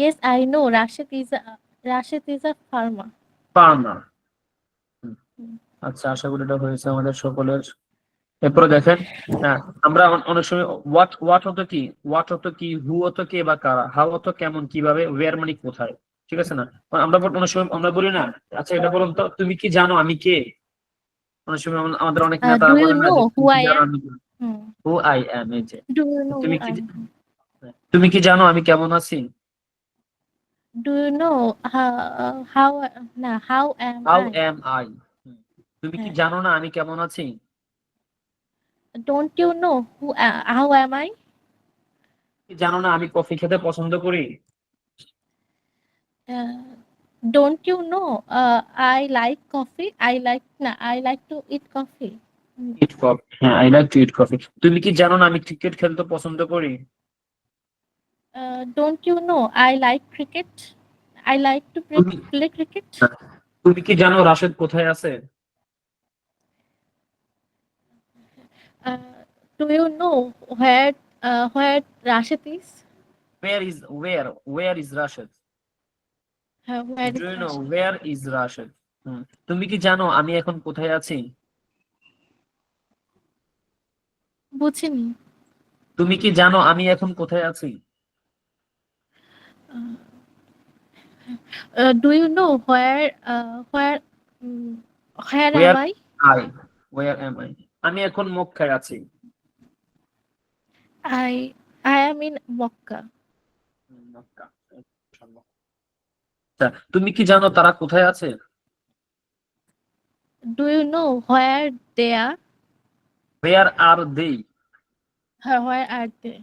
Speaker 5: Yes, I know. Rashid is a farmer.
Speaker 1: Farmer. আচ্ছা আশা করি এটা হয়েছে আমাদের সকলের। এরপরে দেখেন, হ্যাঁ আমরা অনেক সময় হোয়াট হতো কি, হু হতো কে বা কারা, হাউ হতো কেমন, কিভাবে, ওয়্যার মানে কোথায়, ঠিক আছে না। আমরা অনেক সময় আমরা বলি না, আচ্ছা এটা বলুন তো তুমি কি জানো আমি কে। অনেক সময় আমাদের অনেক নেতা
Speaker 5: Do you
Speaker 1: বলেন না
Speaker 5: know
Speaker 1: যে
Speaker 5: who
Speaker 1: তুমি
Speaker 5: I
Speaker 1: কি জানো
Speaker 5: am?
Speaker 1: আমি কে?
Speaker 5: Hmm.
Speaker 1: হু আই অ্যাম, এই যে
Speaker 5: Do you know
Speaker 1: তুমি
Speaker 5: who
Speaker 1: কি
Speaker 5: I am?
Speaker 1: তুমি কি জানো আমি কেমন আছি।
Speaker 5: Do you know how am
Speaker 1: how
Speaker 5: I?
Speaker 1: Am I, তুমি কি
Speaker 5: হ্যাঁ।
Speaker 1: জানো না আমি কেমন আছি?
Speaker 5: Don't you know how am I?
Speaker 1: কি জানো না আমি কফি খেতে পছন্দ করি?
Speaker 5: Uh, don't you know I like coffee? I like to eat coffee.
Speaker 1: Eat coffee, হ্যাঁ I like to eat coffee. তুমি কি জানো না আমি ক্রিকেট খেলতে পছন্দ করি?
Speaker 5: Don't you know I like cricket? I like to
Speaker 1: তুমি
Speaker 5: play cricket.
Speaker 1: তুমি কি জানো রাশেদ কোথায় আছে?
Speaker 5: Uh, do you know where Rashid is?
Speaker 1: Where is Rashed?
Speaker 5: Where
Speaker 1: Do
Speaker 5: is
Speaker 1: you know
Speaker 5: Rashid?
Speaker 1: where is Rashed? তুমি কি জানো আমি এখন কোথায় আছি?
Speaker 5: বুঝিনি।
Speaker 1: তুমি কি জানো আমি এখন কোথায় আছি?
Speaker 5: Do you know where
Speaker 1: Where
Speaker 5: am I?
Speaker 1: I where am I? আমি এখন মক্কায় আছি।
Speaker 5: I am in Mecca.
Speaker 1: Mecca. আচ্ছা, তুমি কি জানো তারা কোথায় আছে?
Speaker 5: Do you know where they are?
Speaker 1: Where are they?
Speaker 5: Where are they?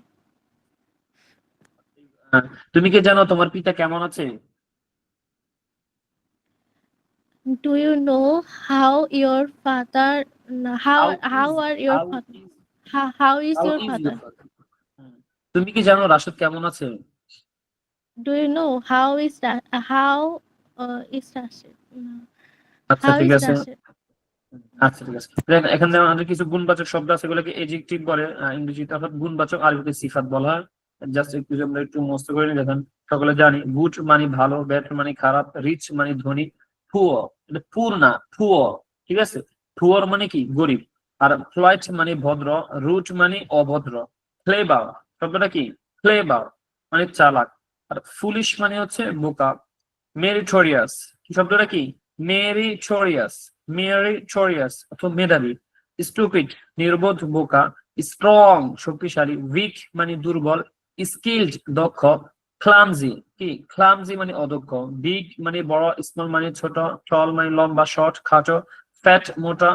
Speaker 1: তুমি কি জানো তোমার পিতা কেমন আছে?
Speaker 5: Do you know how your father how
Speaker 1: is
Speaker 5: are your
Speaker 1: how
Speaker 5: father?
Speaker 1: is
Speaker 5: How is
Speaker 1: how
Speaker 5: your
Speaker 1: is
Speaker 5: father?
Speaker 1: your father? তুমি কি জানো রাশেদ কেমন আছে?
Speaker 5: Do you know how is that how is Rashid?
Speaker 1: আচ্ছা
Speaker 5: How
Speaker 1: ঠিক
Speaker 5: is
Speaker 1: আছে।
Speaker 5: Rashid?
Speaker 1: আচ্ছা ঠিক আছে, দেখেন এখানে আমাদের কিছু গুণবাচক শব্দ আছে, এগুলোকে এডজেক্টিভ বলে ইংরেজিতে, অর্থাৎ গুণবাচক, আরবিতে সিফাত বলা হয়। জাস্ট একটু আমরা একটু মুখস্থ করে নিই। দেখেন সকলে জানি গুড মানে ভালো, ব্যাড মানে খারাপ, রিচ মানে ধনী, পুয়ার এটা পুর না পুয়ার, ঠিক আছে। পুয়ার মানে কি গরিব। আর ফ্লাইট মানে ভদ্র, রুট মানে অভদ্র, ক্লেভার শব্দটা কি ক্লেভার মানে চালাক, আর ফুলিশ মানে হচ্ছে বোকা, মেরিটোরিয়াস শব্দটা কি মেরিটোরিয়াস, মেরিটোরিয়াস অথবা মেধাবী, স্টুপিড নির্বোধ বোকা, স্ট্রং শক্তিশালী, উইক মানে দুর্বল, স্কিলড দক্ষ, ক্লামজি কি ক্লামজি মানে অদক্ষ, বিগ মানে বড়, স্মল মানে ছোট, টল মানে লম্বা শর্ট খাটো, ফ্যাট মোটা,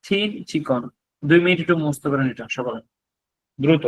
Speaker 1: থিন চিকন। 2 মিনিট একটু মুখস্থ করেন এটা সকলে দ্রুত।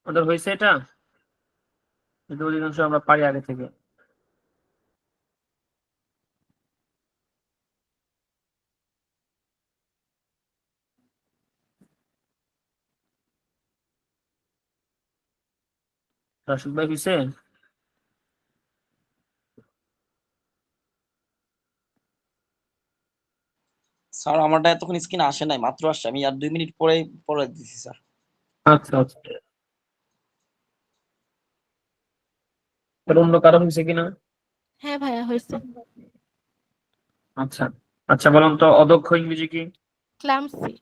Speaker 1: ওদের হয়েছে এটা, কিন্তু অধিকাংশ আমরা পারি আগে থেকে। রাশিদ ভাই হয়েছে?
Speaker 3: স্যার আমারটা এতক্ষণ স্ক্রিন আসে নাই, মাত্র আসছে, আমি আর 2 মিনিট পরে পরে দিছি স্যার।
Speaker 1: আচ্ছা আচ্ছা, অন্য কারো হয়েছে কিনা?
Speaker 5: হ্যাঁ ভাইয়া হয়েছে।
Speaker 1: আচ্ছা আচ্ছা, বলুন তো অদক্ষ ইংরেজি কি?
Speaker 5: Clumsy.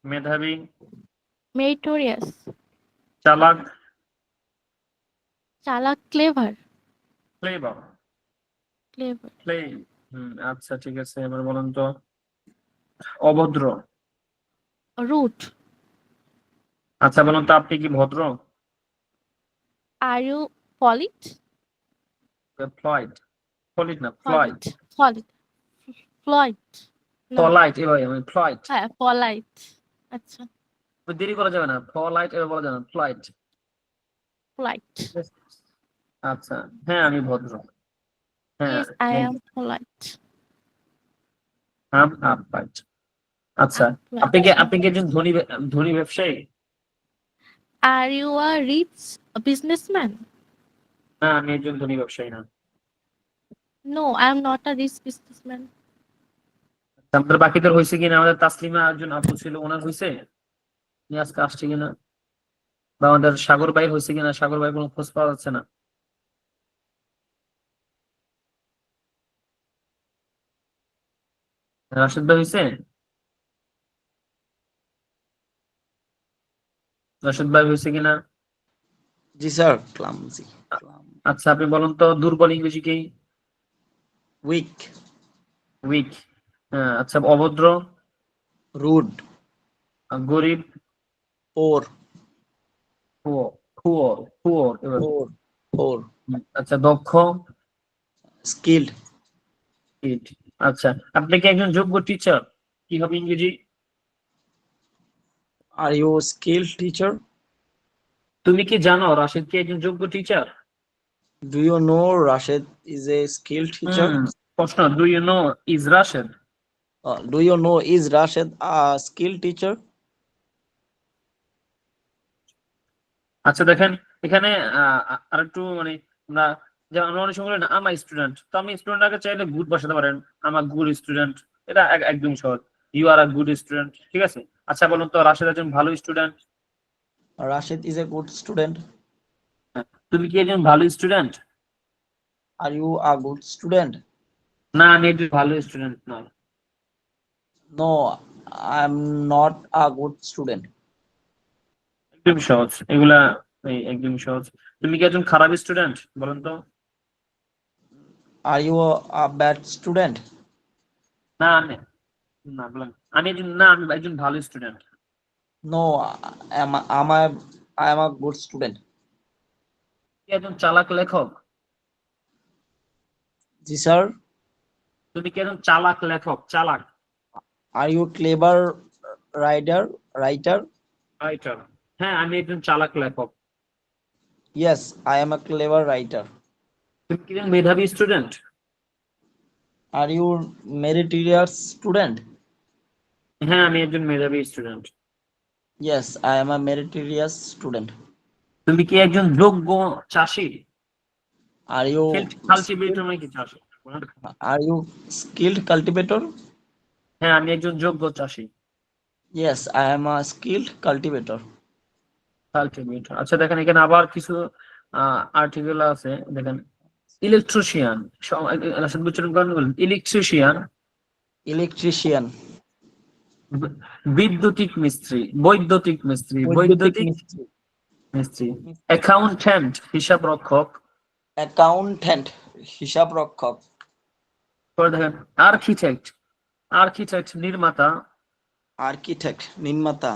Speaker 1: মেধাবী,
Speaker 5: Meritorious.
Speaker 1: চালাক,
Speaker 5: চালাক clever.
Speaker 1: Clever,
Speaker 5: Clever.
Speaker 1: আচ্ছা ঠিক আছে, এবার বলুন তো অভদ্র।
Speaker 5: Rude.
Speaker 1: আচ্ছা বলুন তো আপনি কি ভদ্র?
Speaker 5: Are you polite?
Speaker 1: Floyd, polit না ফ্লয়েড,
Speaker 5: Polite. Polite. না
Speaker 1: পলাইট এভাবে আমি ফ্লয়েড,
Speaker 5: হ্যাঁ polite. আচ্ছা
Speaker 1: দেরি করা যাবে না, ফলাইট এভাবে বলা যাবে না, ফ্লয়েড।
Speaker 5: polite.
Speaker 1: আচ্ছা হ্যাঁ আমি ভদ্র, হ্যাঁ
Speaker 5: Yes, I am polite.
Speaker 1: Um um right. আচ্ছা, আপনি কি একজন ধনী ব্যবসায়ী?
Speaker 5: Are you a rich businessman?
Speaker 1: না, আমি একজন ধনী ব্যবসায়ী না।
Speaker 5: No, I am not a rich businessman.
Speaker 1: আমাদের বাকিদের হয়েছে কিনা, আমাদের তাসলিমা একজন আপু ছিল, ওনার হয়েছে, উনি আজকে আসছে কিনা, বা আমাদের সাগর ভাই হয়েছে কিনা, সাগর ভাই কোনো খোঁজ পাওয়া যাচ্ছে না। রাশেদ ভাই হয়েছে? রাশেদ ভাই হয়েছে কিনা?
Speaker 3: জি স্যার, ক্লামজি,
Speaker 1: আচ্ছা, আপনি বলুন তো দুর্বল ইংরেজি কি?
Speaker 3: Weak,
Speaker 1: weak. আচ্ছা, অভদ্র,
Speaker 3: রুড,
Speaker 1: গরিব,
Speaker 3: পোর,
Speaker 1: পুয়ার, পুয়ার, পুয়ার, এবার
Speaker 3: পোর, পোর,
Speaker 1: আচ্ছা, দক্ষ,
Speaker 3: স্কিল্ড।
Speaker 1: ইট। আচ্ছা, আপনি কি একজন যোগ্য টিচার? কি হবে ইংরেজি?
Speaker 3: Are you skilled teacher?
Speaker 1: তুমি কি জানো রাশেদ কি একজন যোগ্য teacher?
Speaker 3: Do you know Rashed is a skilled teacher?
Speaker 1: প্রশ্ন, do you know is Rashed?
Speaker 3: Do you know is Rashed a skilled teacher?
Speaker 1: আচ্ছা দেখেন, এখানে আরেকটু মানে আমরা, যেমন আমরা অনেক সময় বলি না আমার স্টুডেন্ট, তো আমি স্টুডেন্ট আগে চাইলে গুড বসাতে পারেন, আমার গুড স্টুডেন্ট, এটা একদম সহজ। You are a good student, ঠিক আছে। আচ্ছা বলুন তো রাশেদ একজন ভালো student?
Speaker 3: Rashed is a good student.
Speaker 1: তুমি কি একজন ভালো student?
Speaker 3: Are you a good student?
Speaker 1: না, আমি একজন ভালো স্টুডেন্ট নয়।
Speaker 3: No, I am not a good student.
Speaker 1: একদম সহজ এগুলা, একদম সহজ। তুমি কি একজন খারাপ স্টুডেন্ট বলুন তো?
Speaker 3: Are you a bad student?
Speaker 1: না আমি, না বলেন, আমি একজন ভালো student.
Speaker 3: No, I am a good student.
Speaker 1: কি একজন চালাক লেখক?
Speaker 3: জি স্যার।
Speaker 1: তুমি কি একজন চালাক লেখক? চালাক
Speaker 3: are you clever writer?
Speaker 1: Writer? হ্যাঁ, আমি একজন চালাক লেখক।
Speaker 3: Yes, I am a clever writer.
Speaker 1: তুমি কি একজন মেধাবী student?
Speaker 3: Are you meritorious student?
Speaker 1: হ্যাঁ, আমি একজন মেধাবী student.
Speaker 3: Yes, I am a meritorious student.
Speaker 1: তুমি কি একজন যোগ্য চাষী?
Speaker 3: আর ইউ
Speaker 1: কালটিভেটর মানে কি চাষী?
Speaker 3: Are you skilled cultivator?
Speaker 1: হ্যাঁ, আমি একজন যোগ্য চাষী।
Speaker 3: Yes, I am a skilled cultivator.
Speaker 1: Cultivator. আচ্ছা দেখেন, এখানে আবার কিছু আর্টিকেল আছে, দেখেন। ইলেকট্রিশিয়ান, উচ্চারণ করেন, বলেন ইলেকট্রিশিয়ান।
Speaker 3: ইলেকট্রিশিয়ান,
Speaker 1: বৈদ্যুতিক মিস্ত্রি, বৈদ্যুতিক মিস্ত্রি,
Speaker 3: বৈদ্যুতিক
Speaker 1: বৈদ্যুতিক
Speaker 3: মিস্ত্রি,
Speaker 1: মিস্ত্রি। অ্যাকাউন্ট্যান্ট, হিসাব রক্ষক।
Speaker 3: অ্যাকাউন্ট্যান্ট, হিসাব রক্ষক।
Speaker 1: পরে দেখেন আর্কিটেক্ট, আর্কিটেক্ট নির্মাতা।
Speaker 3: আর্কিটেক্ট, নির্মাতা।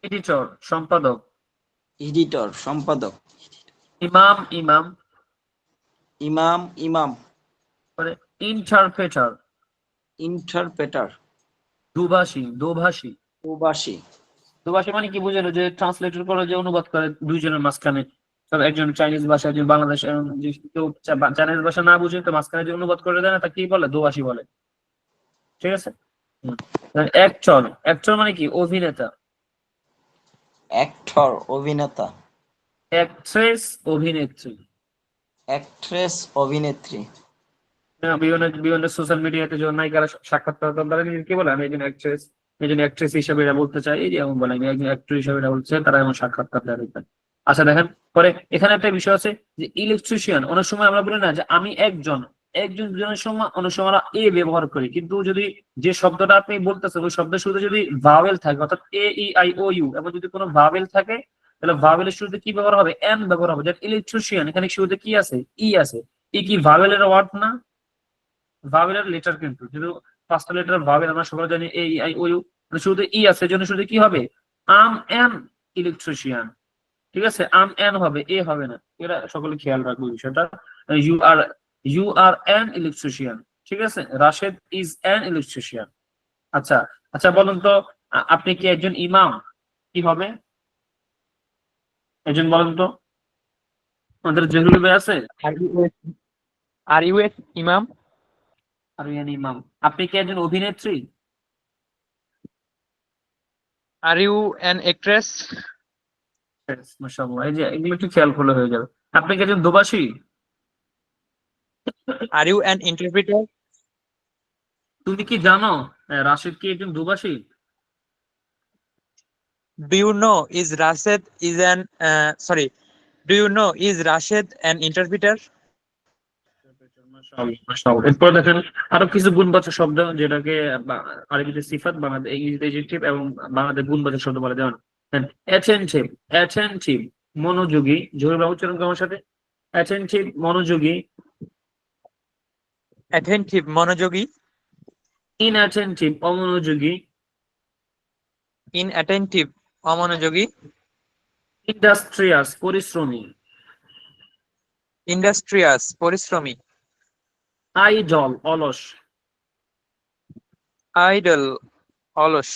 Speaker 1: এডিটর, সম্পাদক।
Speaker 3: এডিটর, সম্পাদক।
Speaker 1: ইমাম, ইমাম।
Speaker 3: ইমাম, ইমাম।
Speaker 1: পরে ইন্টারপ্রেটার,
Speaker 3: ইন্টারপ্রেটার,
Speaker 1: দুভাষী, দোভাষী।
Speaker 3: প্রবাসী।
Speaker 1: দুভাষী মানে কি বুঝেন? যে ট্রান্সলেটর করে, যে অনুবাদ করে দুইজনের মাঝখানে। তবে একজন চাইনিজ ভাষা, একজন বাংলাদেশ, যে কেউ চাইনিজ ভাষা না বুঝে তো মাঝখানে যে অনুবাদ করে দেয় না, তা কি বলে? দোভাষী বলে, ঠিক আছে। অ্যাক্টর, অ্যাক্টর মানে কি? অভিনেতা।
Speaker 3: অ্যাক্টর, অভিনেতা।
Speaker 1: অ্যাক্ট্রেস, অভিনেত্রী।
Speaker 3: অ্যাক্ট্রেস, অভিনেত্রী।
Speaker 1: বিভিন্ন বিভিন্ন সোশ্যাল মিডিয়াতে যখন নায়িকারা সাক্ষাৎকার দেন, তারা কি বলে? আমি একজন অ্যাক্ট্রেস, একজন অ্যাক্ট্রেস হিসেবে এটা বলতে চাই, এই যে এমন বলে, আমি একজন অ্যাক্টর হিসেবে এটা বলতে চাই, তারা এমন সাক্ষাৎকার দেয়। আচ্ছা দেখেন, পরে এখানে একটা বিষয় আছে যে ইলেকট্রিশিয়ান, অনেক সময় আমরা বলি না যে আমি একজন, দুজনের সময় অনেক সময় আমরা এ ব্যবহার করি, কিন্তু যদি যে শব্দটা আপনি বলতেছেন ওই শব্দের শুরুতে যদি ভাওয়েল থাকে, অর্থাৎ এ ই আই ও ইউ, এবং যদি কোনো ভাওয়েল থাকে, তাহলে ভাওয়েলের শুরুতে কি ব্যবহার হবে? এন ব্যবহার হবে। যেমন ইলেকট্রিশিয়ান, এখানে শুরুতে কি আছে? ই আছে। ই কি ভাওয়েলের ওয়ার্ড না? ভাওয়েলের লেটার, কিন্তু যদি পাঁচটা লেটার ভাওয়েল আমরা সবাই জানি, এ ই আই ও ইউ, শুরুতে ই আছে, এর জন্য শুরুতে কি হবে? আম এন ইলেকট্রিশিয়ান, ঠিক আছে। আম এন হবে, এ হবে না। এরা সকলে খেয়াল রাখবো বিষয়টা। You are, you are an electrician, ঠিক আছে। Rashed is an electrician. আচ্ছা, আচ্ছা বলুন তো আপনি কি একজন ইমাম? কি হবে? একজন বলুন তো, আমাদের জহুরুল ভাই আছে?
Speaker 6: আর ইউ এস ইমাম?
Speaker 1: আর ইয়ান ইমাম। আপনি কি একজন অভিনেত্রী?
Speaker 6: Are you an actress?
Speaker 1: Yes, মাশাআল্লাহ, এই যে এগুলো একটু খেয়াল করলে হয়ে যাবে। আপনি কি একজন দোভাষী?
Speaker 6: Are you an interpreter?
Speaker 1: তুমি কি জানো রাশিদ কি একজন দোভাষী?
Speaker 6: Do you know is Rashed is an sorry do you know is Rashed an interpreter?
Speaker 1: মাশাআল্লাহ। এরপর দেখেন আরো কিছু গুণবাচক শব্দ যেটাকে আরবিতে সিফাত, বাংলাতে ইংরেজিতে এডজেক্টিভ এবং বাংলাতে গুণবাচক শব্দ বলে। যেমন অ্যাটেনটিভ, অ্যাটেনটিভ মনোযোগী, জোরে বলা উচ্চারণ করার সাথে। অ্যাটেনটিভ মনোযোগী।
Speaker 6: অ্যাটেনটিভ মনোযোগী।
Speaker 1: ইনঅ্যাটেনটিভ অমনোযোগী।
Speaker 6: ইনঅ্যাটেনটিভ অমনোযোগী।
Speaker 1: ইন্ডাস্ট্রিয়াস পরিশ্রমী।
Speaker 6: ইন্ডাস্ট্রিয়াস পরিশ্রমী।
Speaker 1: আইডল অলস।
Speaker 6: আইডল অলস।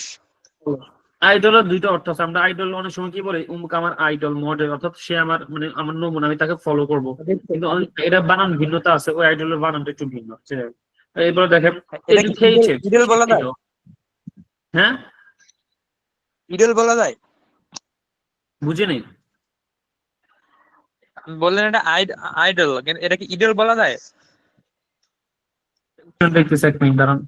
Speaker 1: আইডলের দুইটা অর্থ আছে। আমরা আইডল অনেক সময় কি বলি, উমুক আমার আইডল মডেল, অর্থাৎ সে আমার মানে আমার নমুনা, আমি তাকে ফলো করব। কিন্তু এটা বানান ভিন্নতা আছে, ওই আইডলের বানানটা একটু ভিন্ন। এরপরে দেখেন
Speaker 6: এটা কি
Speaker 1: এডুকেটেড।
Speaker 6: ইডল বলা যায়?
Speaker 1: হ্যাঁ,
Speaker 6: ইডল বলা যায়?
Speaker 1: বুঝিনি।
Speaker 6: বললেন এটা আইডল, এটা কি ইডল বলা যায়?
Speaker 1: দেখতেছি, এক মিনিট দাঁড়ান।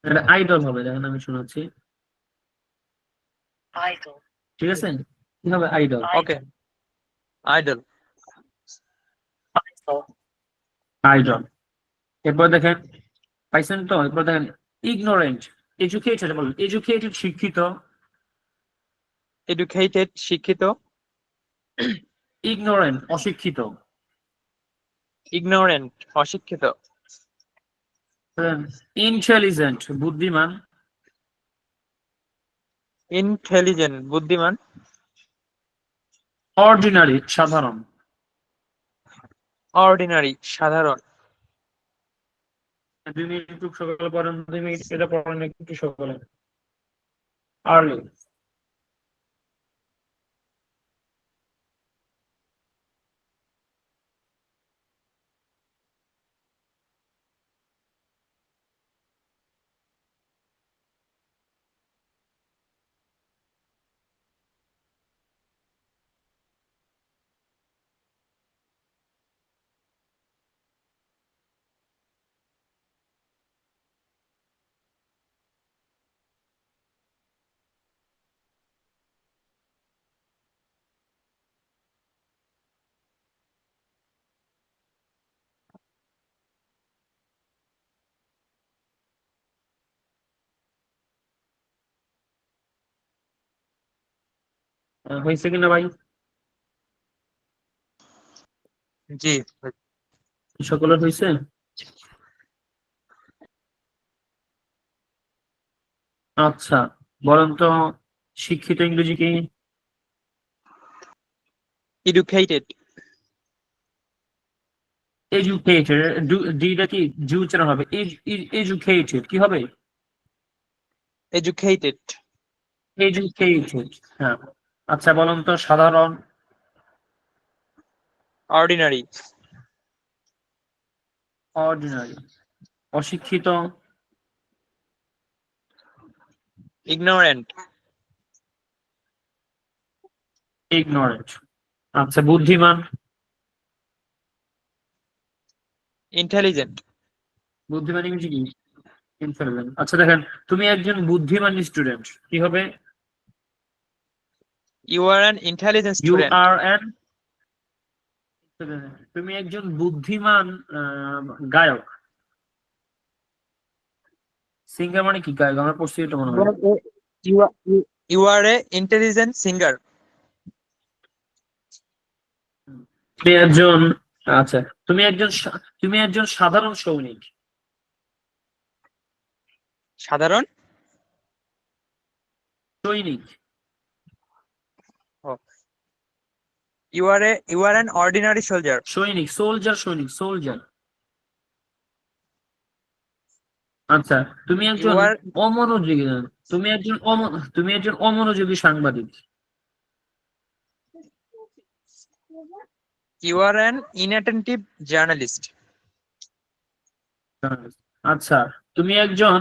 Speaker 1: এটা আইডল হবে, দেখেন আমি শোনাচ্ছি। ঠিক আছে, কি হবে আইডল?
Speaker 6: ওকে, আইডল।
Speaker 1: আইডল। এরপর দেখেন, পাইছেন তো? এরপর দেখেন ইগনোরেন্ট। এডুকেটেড বলুন, এডুকেটেড শিক্ষিত।
Speaker 6: এডুকেটেড শিক্ষিত।
Speaker 1: ইগনোরেন্ট অশিক্ষিত।
Speaker 6: ইগনোরেন্ট অশিক্ষিত।
Speaker 1: ইন্টেলিজেন্ট বুদ্ধিমান।
Speaker 6: ইন্টেলিজেন্ট বুদ্ধিমান।
Speaker 1: অর্ডিনারি সাধারণ।
Speaker 6: অর্ডিনারি সাধারণ।
Speaker 1: 2 মিনিট একটু সকালে পড়েন, 2 মিনিট এটা পড়েন একটু সকালে। আর্লি। হয়েছে কিনা ভাই?
Speaker 6: জি।
Speaker 1: সকলের হয়েছে? আচ্ছা, বলেন তো শিক্ষিত ইংরেজি কি?
Speaker 6: এডুকেটেড।
Speaker 1: এডুকেটেড, ডিটা কি জি উচ্চারণ হবে? এডুকেটেড কি হবে?
Speaker 6: এডুকেটেড।
Speaker 1: এডুকেটেড। হ্যাঁ। আচ্ছা, বলেন তো সাধারণ।
Speaker 6: অর্ডিনারি।
Speaker 1: অর্ডিনারি। অশিক্ষিত।
Speaker 6: ইগনোরেন্ট।
Speaker 1: ইগনোরেন্ট। আচ্ছা, বুদ্ধিমান।
Speaker 6: ইন্টেলিজেন্ট।
Speaker 1: বুদ্ধিমান ইংরেজি কি? ইন্টেলিজেন্ট। আচ্ছা দেখেন, তুমি একজন বুদ্ধিমান স্টুডেন্ট, কি হবে?
Speaker 6: You are an intelligent
Speaker 1: you
Speaker 6: student.
Speaker 1: Are an. তুমি একজন বুদ্ধিমান গায়ক। সিঙ্গার মানে কি গায়ক? আমরা পড়ছি এটা মনে হয়।
Speaker 6: You are a intelligent singer.
Speaker 1: তুমি একজন, আচ্ছা তুমি একজন সাধারণ সৈনিক।
Speaker 6: সাধারণ
Speaker 1: সৈনিক।
Speaker 6: You are an ordinary soldier.
Speaker 1: সৈনিক, সোলজার, সৈনিক, সোলজার। আচ্ছা, তুমি একজন
Speaker 6: You are
Speaker 1: অমনোযোগী, তুমি একজন অমনোযোগী সাংবাদিক।
Speaker 6: an inattentive journalist.
Speaker 1: আচ্ছা, তুমি একজন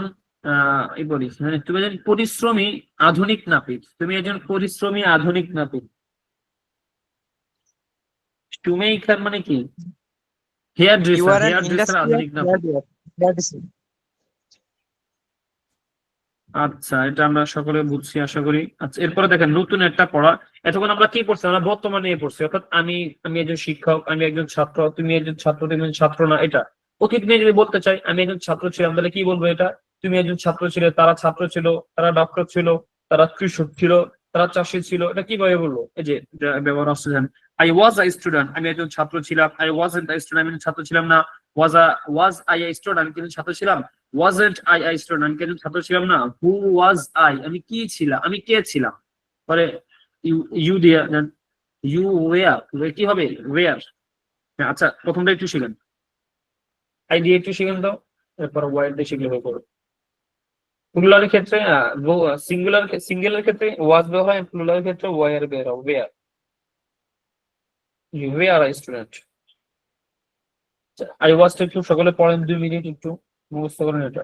Speaker 1: এই বলি, হ্যাঁ, তুমি একজন পরিশ্রমী আধুনিক নাপিত। তুমি একজন পরিশ্রমী আধুনিক নাপিত। শুমেইকার মানে কি? Hair
Speaker 6: You
Speaker 1: dresser,
Speaker 6: are an
Speaker 1: hair dresser
Speaker 6: industrial
Speaker 1: আধুনিক নাপিত।
Speaker 6: hairdresser.
Speaker 1: আচ্ছা, এটা আমরা সকলে বুঝছি আশা করি। আচ্ছা, এরপরে দেখেন নতুন একটা পড়া। এতক্ষণ আমরা কি পড়ছি? আমরা বর্তমানে নিয়ে পড়ছি, অর্থাৎ আমি একজন শিক্ষক, আমি একজন ছাত্র, তুমি একজন ছাত্র, তুমি একজন ছাত্র না। এটা অতীত নিয়ে যদি বলতে চাই, আমি একজন ছাত্র ছিলাম, তাহলে কি বলবো? এটা তুমি একজন ছাত্র ছিলে, তারা ছাত্র ছিল, তারা ডক্টর ছিল, তারা কৃষক ছিল, তারা চাষী ছিল। এটা কিভাবে বলবো? এই যে এটা ব্যবহার আসছে, আই ওয়াজ আ স্টুডেন্ট, আমি একজন ছাত্র ছিলাম। আই ওয়াজন্ট আ স্টুডেন্ট, আমি একজন ছাত্র ছিলাম না। ওয়াজ আই আ স্টুডেন্ট, আমি একজন ছাত্র ছিলাম। wasn't I a student, আমি কেন ছাত্র ছিলাম না। who was I, আমি কি ছিলাম, আমি কে ছিলাম। পরে you দিয়ে you were কি হবে? where। আচ্ছা, প্রথমটা একটু শিখেন, I দিয়ে একটু শিখেন দাও, এরপর where দিয়ে শিখলে হয়ে পড়বে। প্লুরালের ক্ষেত্রে সিঙ্গুলার ক্ষেত্রে was ব্যবহার হয়, প্লুরালের ক্ষেত্রে where বের হবে। where, you were a student। I was টা একটু সকলে পড়েন 2 মিনিট, একটু মুখস্থ করেন এটা।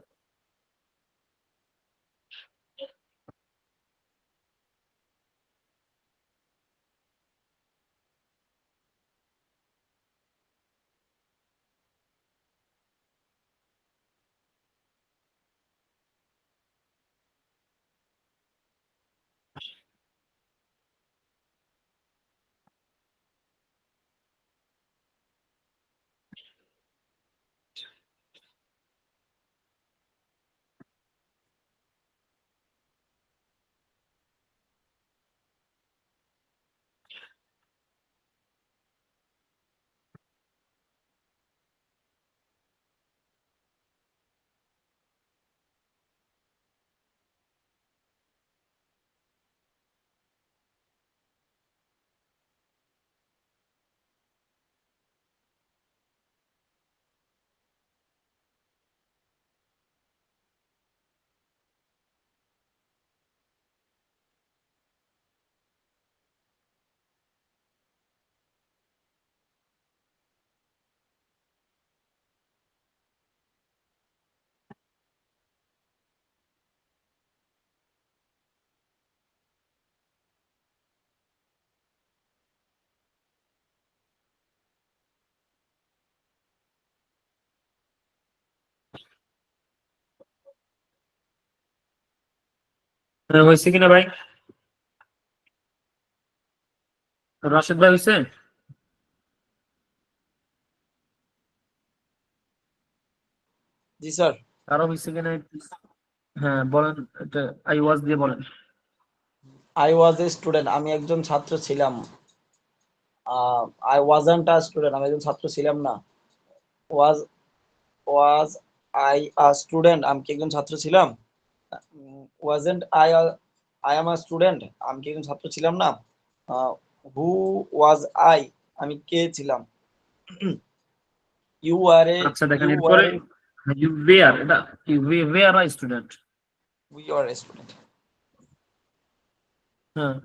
Speaker 1: হয়েছে কিনা ভাই? রাশেদ ভাই হয়েছে?
Speaker 3: জি স্যার।
Speaker 1: কারো হয়েছে কিনা? হ্যাঁ বলেন, এটা আই ওয়াজ দিয়ে বলেন।
Speaker 3: আই ওয়াজ এ স্টুডেন্ট, আমি একজন ছাত্র ছিলাম। আই ওয়াজন্ট আ স্টুডেন্ট, আমি একজন ছাত্র ছিলাম না। ওয়াজ ওয়াজ আই আ স্টুডেন্ট, আমি কি একজন ছাত্র ছিলাম। Wasn't I am a student, আমি কি একজন ছাত্র ছিলাম না। হু ওয়াজ আই, আমি কে ছিলাম। ইউ আর এ
Speaker 1: আচ্ছা দেখেন,
Speaker 3: ইউ
Speaker 1: এরপরে
Speaker 3: আর
Speaker 1: ইউ ওয়্যার, এটা you were a student.
Speaker 3: We are a student.
Speaker 1: হ্যাঁ,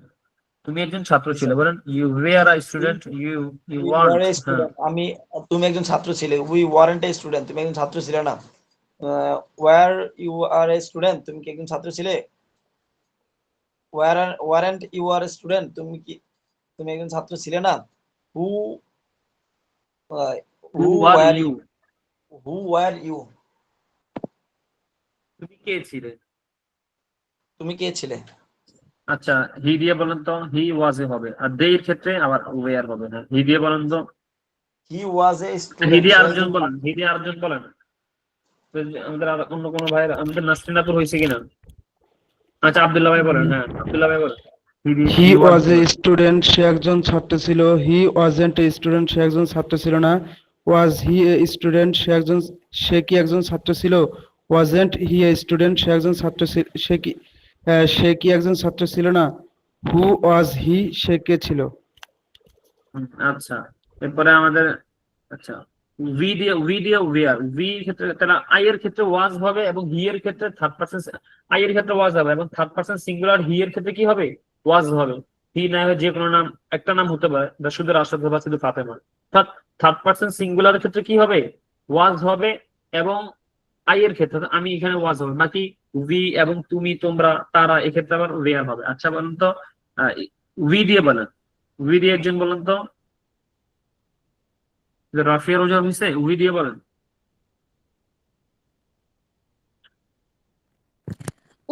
Speaker 1: তুমি একজন ছাত্র
Speaker 3: জি
Speaker 1: ছিলে,
Speaker 3: স্যার।
Speaker 1: বলেন you were a student, you you
Speaker 3: we
Speaker 1: want.
Speaker 3: Were a
Speaker 1: হ্যাঁ,
Speaker 3: স্টুডেন্ট, তুমি একজন ছাত্র ছিলে। উই ওয়ারেন্ট এ স্টুডেন্ট, তুমি একজন ছাত্র ছিলে না। Were you are a student, তুমি কি একজন ছাত্র ছিলে। Weren't you are a student, তুমি একজন ছাত্র ছিলে না। Who
Speaker 1: who
Speaker 3: who
Speaker 1: are
Speaker 3: were
Speaker 1: you,
Speaker 3: who were you,
Speaker 1: তুমি কে ছিলে।
Speaker 3: তুমি কে ছিলে।
Speaker 1: আচ্ছা, হি দিয়ে বলেন তো, হি ওয়াজ এ হবে, আর দে এর ক্ষেত্রে আবার ওয়্যার হবে। না, হি দিয়ে বলেন তো,
Speaker 3: হি ওয়াজ এ
Speaker 1: হি
Speaker 3: স্টুডেন্ট,
Speaker 1: দিয়ে
Speaker 3: সে
Speaker 1: আরেকজন
Speaker 3: একজন
Speaker 1: বলেন, হি দিয়ে আরেকজন বলেন। তো যে আমাদের আর অন্য কোনো ভাইয়ের, আমাদের নাসরিনাপুর হয়েছে কিনা? আচ্ছা, আব্দুল্লাহ ভাই বলেন। হ্যাঁ, আব্দুল্লাহ ভাই বলেন।
Speaker 8: হি
Speaker 1: হি ওয়াজ
Speaker 8: ওয়াজ এ স্টুডেন্ট, সে একজন ছাত্র ছিল। হি ওয়াজন্ট এ স্টুডেন্ট, সে একজন ছাত্র ছিল না। ওয়াজ হি এ স্টুডেন্ট, সে কি একজন ছাত্র ছিল। ওয়াজন্ট হি এ স্টুডেন্ট, সে একজন ছাত্র সে কি একজন ছাত্র ছিল না। হু ওয়াজ হি, সে কে ছিল।
Speaker 1: আচ্ছা, এরপরে আমাদের, আচ্ছা উই দিয়ে ওয়ার, ভি ক্ষেত্রে তারা আই এর ক্ষেত্রে ওয়াজ হবে এবং হি এর ক্ষেত্রে থার্ড পারসন, আই এর ক্ষেত্রে ওয়াজ হবে এবং থার্ড পারসন সিঙ্গুলার হি এর ক্ষেত্রে কি হবে, ওয়াজ হবে। হি না হয় যে কোনো নাম, একটা নাম হতে পারে, বা শুধু রাশেদ বা শুধু ফাতেমা। থার্ড পারসন সিঙ্গুলার ক্ষেত্রে কি হবে, ওয়াজ হবে, এবং আই এর ক্ষেত্রে আমি এখানে ওয়াজ হবে। বাকি উই এবং তুমি, তোমরা, তারা এক্ষেত্রে আবার ওয়ার হবে। আচ্ছা বলুন তো, উই দিয়ে বলেন, উই দিয়ে একজন বলেন তো, রাফিয়া রোজা হয়েছে, উই দিয়ে বলেন।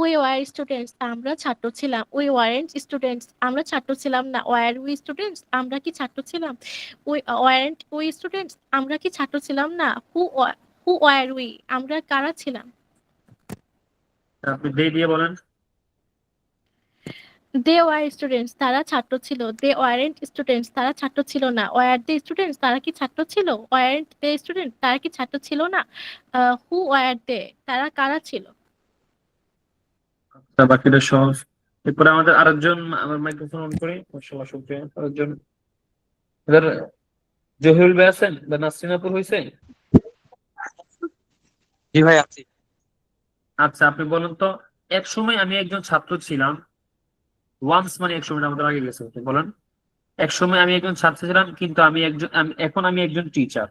Speaker 5: উই ওয়ার স্টুডেন্টস, আমরা ছাত্র ছিলাম। উই ওয়ারেন্ট স্টুডেন্টস, আমরা ছাত্র ছিলাম না। ওয়ার উই স্টুডেন্টস, আমরা কি ছাত্র ছিলাম? উই ওয়ারেন্ট উই স্টুডেন্টস, আমরা কি ছাত্র ছিলাম না। হু ওয়ার উই, আমরা কারা ছিলাম?
Speaker 1: আপনি দে দিয়ে বলেন।
Speaker 5: দে ওয়ার স্টুডেন্টস, তারা ছাত্র ছিল। দে ওয়ারেন্ট স্টুডেন্টস, তারা ছাত্র ছিল না। ওয়ার দে স্টুডেন্টস, তারা কি ছাত্র ছিল? ওয়ারেন্ট দে স্টুডেন্ট, তারা কি ছাত্র ছিল না? হু ওয়ার দে, তারা কারা ছিল?
Speaker 1: তা বাকিটা সহজ। এরপরে আমাদের আরেকজন, আমার মাইক্রোফোন অন করে, মাশাআল্লাহ, শুকরিয়া। আরেকজন এদের জহিরুল ভাই আছেন বা নাসরিনাপুর হয়েছে?
Speaker 6: জি ভাই আছি।
Speaker 1: আচ্ছা আপনি বলুন তো, এক সময় আমি একজন ছাত্র ছিলাম। ওয়ান্স মানে এক সময়, আমাদের আগে গেছে, আপনি বলেন। এক সময় আমি একজন ছাত্র ছিলাম, কিন্তু এখন আমি একজন teacher.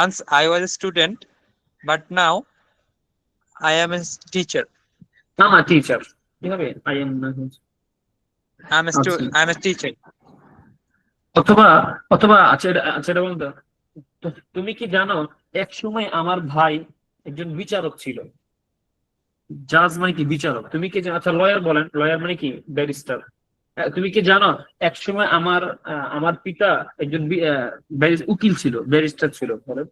Speaker 6: Once I was a student, but now I am a teacher.
Speaker 1: না টিচার কি হবে, আই এম না। আচ্ছা,
Speaker 6: I'm a teacher.
Speaker 1: অথবা অথবা আচ্ছা এটা বলুন তো, তুমি কি জানো, এক সময় আমার ভাই একজন বিচারক ছিল। জাজ মানে কি, বিচারক। তুমি কি আচ্ছা লয়ার বলেন, লয়ার মানে কি, ব্যারিস্টার। তুমি কি জানো, এক সময় আমার পিতা একজন উকিল ছিল, ব্যারিস্টার ছিল, বলেন।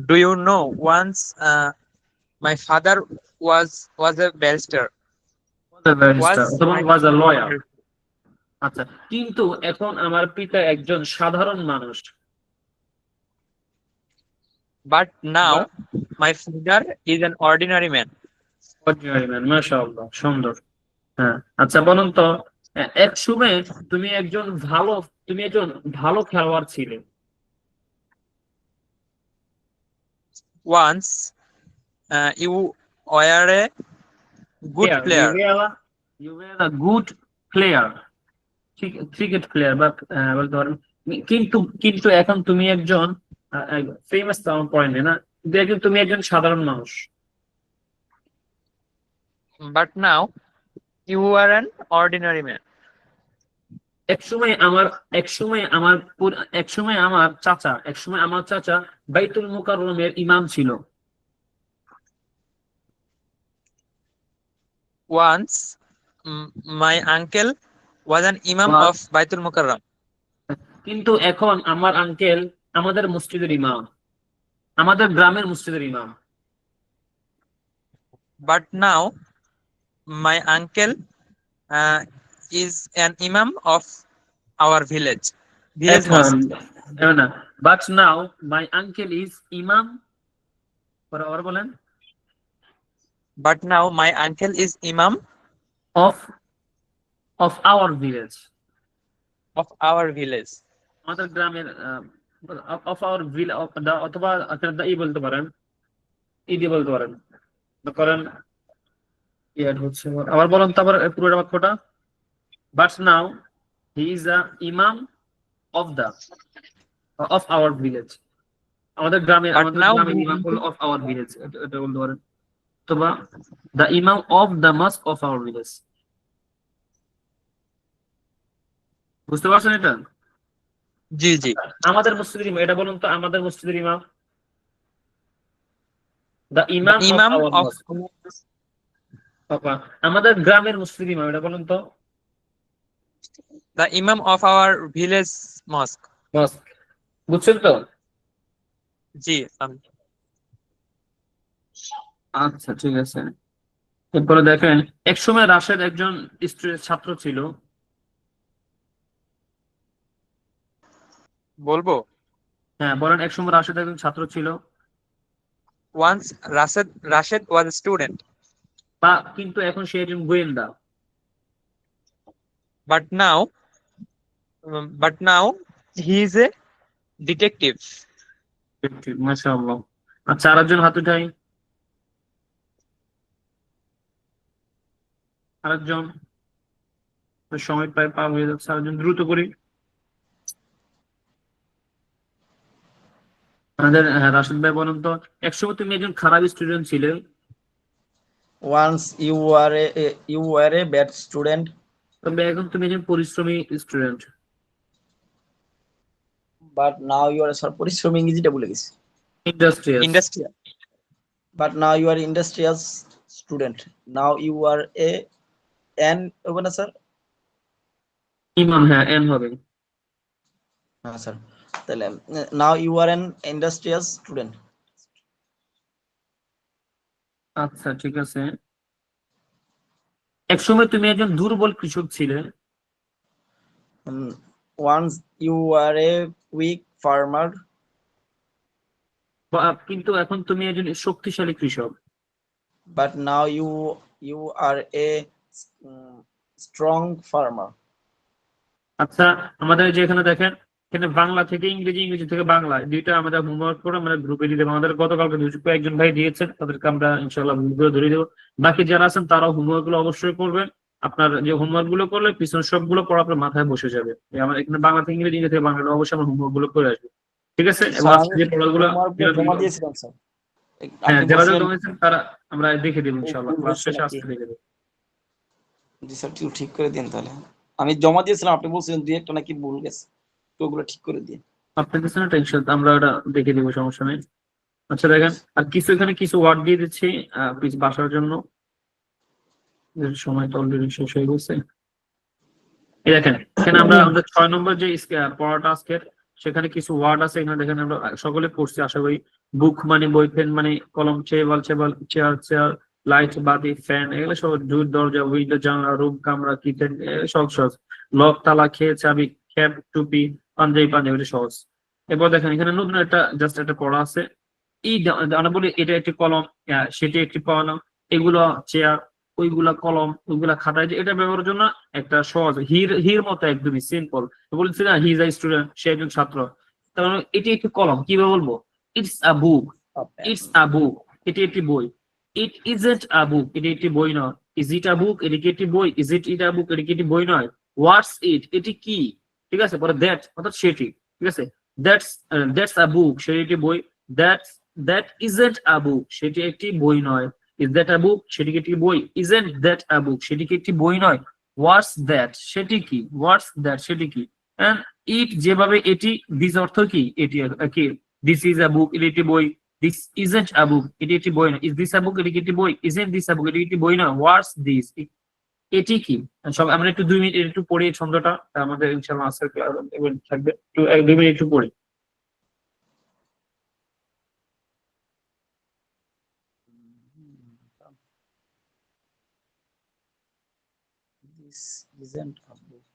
Speaker 6: Do you know once my father was a barrister?
Speaker 1: Barrister
Speaker 6: Was
Speaker 1: অথবা
Speaker 6: my
Speaker 1: ওয়াজ আ লয়ার। আচ্ছা, কিন্তু এখন আমার পিতা একজন সাধারণ মানুষ।
Speaker 6: but now my father is an ordinary man.
Speaker 1: মাশাআল্লাহ, সুন্দর। হ্যাঁ, আচ্ছা বলুন তো, এক সময় তুমি একজন ভালো খেলোয়াড় ছিলে।
Speaker 6: Once you were a good player,
Speaker 1: You were a good player, cricket player, বা বলতে পারেন। কিন্তু কিন্তু এখন তুমি একজন ফেমাস পয়েন্ট না, কিন্তু এখন তুমি একজন সাধারণ মানুষ।
Speaker 6: but now you are an ordinary man.
Speaker 1: এক সময় আমার চাচা বাইতুল মুকাররমের ইমাম ছিল।
Speaker 6: Once my uncle was an imam
Speaker 1: Wow.
Speaker 6: of Baitul Mukarram,
Speaker 1: কিন্তু এখন আমার আঙ্কেল আমাদের মসজিদের ইমাম, আমাদের গ্রামের মসজিদের ইমাম।
Speaker 6: but now my uncle is an imam of our village mosque.
Speaker 1: But now my uncle is ইমাম, পরে বলেন,
Speaker 6: But now my uncle is imam
Speaker 1: of our village,
Speaker 6: of our village.
Speaker 1: আমাদের গ্রামের, অফ আওয়ার ভিলেজ, অথবা আপনারা বলতে পারেন, দিয়ে বলতে পারেন, করেন। হচ্ছে আবার বলুন তো, আবার পুরোটা বাক্যটা। But now he is a ইমাম অফ আওয়ার ভিলেজ, আমাদের গ্রামের
Speaker 6: But now
Speaker 1: ইমাম হলো অফ আওয়ার ভিলেজ, এটা বলতে পারেন। অথবা দ্য ইমাম of the mosque of our village. বুঝতে পারছেন এটা?
Speaker 6: জি জি।
Speaker 1: আমাদের মসজিদের ইমাম, এটা বলুন তো, আমাদের মসজিদের ইমাম, দ্য ইমাম অফ
Speaker 6: Imam
Speaker 1: আওয়ার
Speaker 6: of
Speaker 1: মস্ক। আমাদের গ্রামের মসজিদের ইমাম, এটা বলুন তো।
Speaker 6: the imam of our village mosque.
Speaker 1: মস্ক, বুঝছেন তো?
Speaker 6: জি
Speaker 1: আচ্ছা ঠিক আছে। এরপরে দেখেন, এক সময় রাশেদ একজন ছাত্র ছিল।
Speaker 6: বলবো।
Speaker 1: হ্যাঁ বলেন, এক সময় রাশেদ একজন ছাত্র ছিল।
Speaker 6: Once Rashid was a student,
Speaker 1: বা কিন্তু এখন সে একজন গোয়েন্দা।
Speaker 6: but now but now he is a detective.
Speaker 1: মাশাআল্লাহ। আচ্ছা আরেকজন হাত উঠাই, আরেকজন। সময় প্রায় পার হয়ে যাচ্ছে, আরেকজন দ্রুত করি। আমাদের রাশিদ ভাই বলেন তো, একসময় তুমি একজন খারাপ স্টুডেন্ট ছিলে,
Speaker 3: once you were a bad student,
Speaker 1: তবে এখন তুমি একজন পরিশ্রমী student.
Speaker 3: but now you are সর পরিশ্রমী ইংরেজিটা ভুলে গেছি,
Speaker 1: industrious.
Speaker 6: Industrial.
Speaker 3: but now you are industrious student, now you are a an হবে না স্যার?
Speaker 1: ইমাম, হ্যাঁ এন হবে।
Speaker 3: হ্যাঁ স্যার, তাহলে now you are an industrious student,
Speaker 1: আচ্ছা ঠিক আছে। একসময় তুমি একজন দুর্বল কৃষক ছিলে,
Speaker 3: once you were a weak farmer,
Speaker 1: কিন্তু এখন তুমি একজন শক্তিশালী কৃষক।
Speaker 3: but now you are a strong farmer.
Speaker 1: আচ্ছা আমাদের যে এখানে দেখেন, এখানে বাংলা থেকে ইংরেজি, ইংরেজি থেকে বাংলা, দুইটা আমাদের হোমওয়ার্ক করে আমরা গ্রুপে দিয়ে দেবো। আমাদের গতকালকে কয়েকজন ভাই দিয়েছেন, তাদেরকে আমরা ইনশাল্লাহ গ্রুপে ধরে দেবো। বাকি যারা আছেন তারাও হোমওয়ার্ক গুলো অবশ্যই করবেন। আপনার যে হোমওয়ার্ক গুলো করলে পিছনে সবগুলো পড়া আপনার মাথায় বসে যাবে। আমার এখানে বাংলা থেকে ইংরেজি, ইংরেজি থেকে বাংলা, অবশ্যই আমার হোমওয়ার্ক গুলো করে আসবে, ঠিক আছে? এবং
Speaker 3: স্যার
Speaker 1: আজকে যে পড়াগুলো
Speaker 3: homework গুলো জমা দিয়েছিলাম স্যার,
Speaker 1: হ্যাঁ
Speaker 3: আপনি
Speaker 1: যারা যারা
Speaker 3: বলছিলেন
Speaker 1: জমেছেন তারা আমরা দেখে দেবো ইনশাল্লাহ,
Speaker 3: ভুল
Speaker 1: ক্লাস
Speaker 3: হচ্ছে
Speaker 1: শেষে
Speaker 3: নাকি?
Speaker 1: আজকে দেখে দেবো।
Speaker 3: জি স্যার, একটু ঠিক করে দিন তাহলে। আমি জমা দিয়েছিলাম, আপনি বলছিলেন দুই একটা নাকি ভুল গেছে, তো ওগুলো ঠিক করে দিন।
Speaker 1: আপনার কাছে না টেনশন, আমরা ওটা দেখে দেবো, সমস্যা নেই। আচ্ছা দেখেন, আর কিছু এখানে কিছু ওয়ার্ড দিয়ে দিচ্ছি বাসার জন্য, সময় তো অলরেডি শেষ হয়ে গেছে। এই দেখেন, এখানে আমরা আমাদের 6 নম্বর যে পড়াটা আজকের, সেখানে কিছু ওয়ার্ড আছে। এখানে দেখেন আমরা সকলে পড়ছি আশা করি। বুক মানে বই, পেন মানে কলম, টেবিল চেয়ার, চেয়ার, লাইট বাতি, ফ্যান, এগুলো সব, দূর দরজা, উইন্ডো, জানলা, রুম, কামরা, কিচেন, সব সহজ। লক, তালা, খেয়ে, চাবি, ক্যাপ, টুপি, পাঞ্জাবি, পাঞ্জাবি, সহজ। এরপর দেখেন এখানে নতুন একটা জাস্ট একটা পড়া আছে। আমরা বলি এটা একটি কলম, সেটি একটি কলম, এগুলো চেয়ার, ওইগুলা কলম, ওইগুলা খাতায়, যে এটা ব্যবহারের জন্য একটা সহজ হির হির মতো একদমই সিম্পল। বলছি না হি ইজ আ স্টুডেন্ট, সে একজন ছাত্র। তার মানে এটি একটি কলম, কিভাবে বলবো? It's a book, it's a বুক, এটি একটি বই। ইট ইজন্ট আ বুক, এটি একটি বই নয়। ইজ ইট আ বুক, এটি কি একটি বই? ইজ ইট আ বুক, এটি কি একটি বই নয়? হোয়াটস ইট, এটি কি? ঠিক আছে, পরে দ্যাট অর্থাৎ সেটি, ঠিক আছে। দ্যাটস আ বুক, সেটি একটি বই। দ্যাট ইজন্ট আ বুক, সেটি একটি বই নয়। ইজ দ্যাট আ বুক, সেটি কি একটি বই? ইজন্ট দ্যাট আ বুক, সেটি কি একটি বই নয়? হোয়াটস দ্যাট, সেটি কি? হোয়াটস দ্যাট, সেটি কি? এন্ড ইট, যেভাবে এটি, দিস অর্থ কি? এটি কি? দিস ইজ আ বুক, এটি একটি বই। দিস ইজন্ট আ বুক, এটি একটি বই না। ইজ দিস আ বুক, এটি কি একটি বই? ইজন্ট দিস আ বুক, এটি একটি বই না। হোয়াটস দিস, এটি কি? সব আমরা একটু 2 মিনিট একটু পড়ি এই ছন্দটা, আমাদের ইনশাআল্লাহ আজকের ক্লাস থাকবে। একটু 2 মিনিট একটু পড়ি।
Speaker 3: This isn't a book.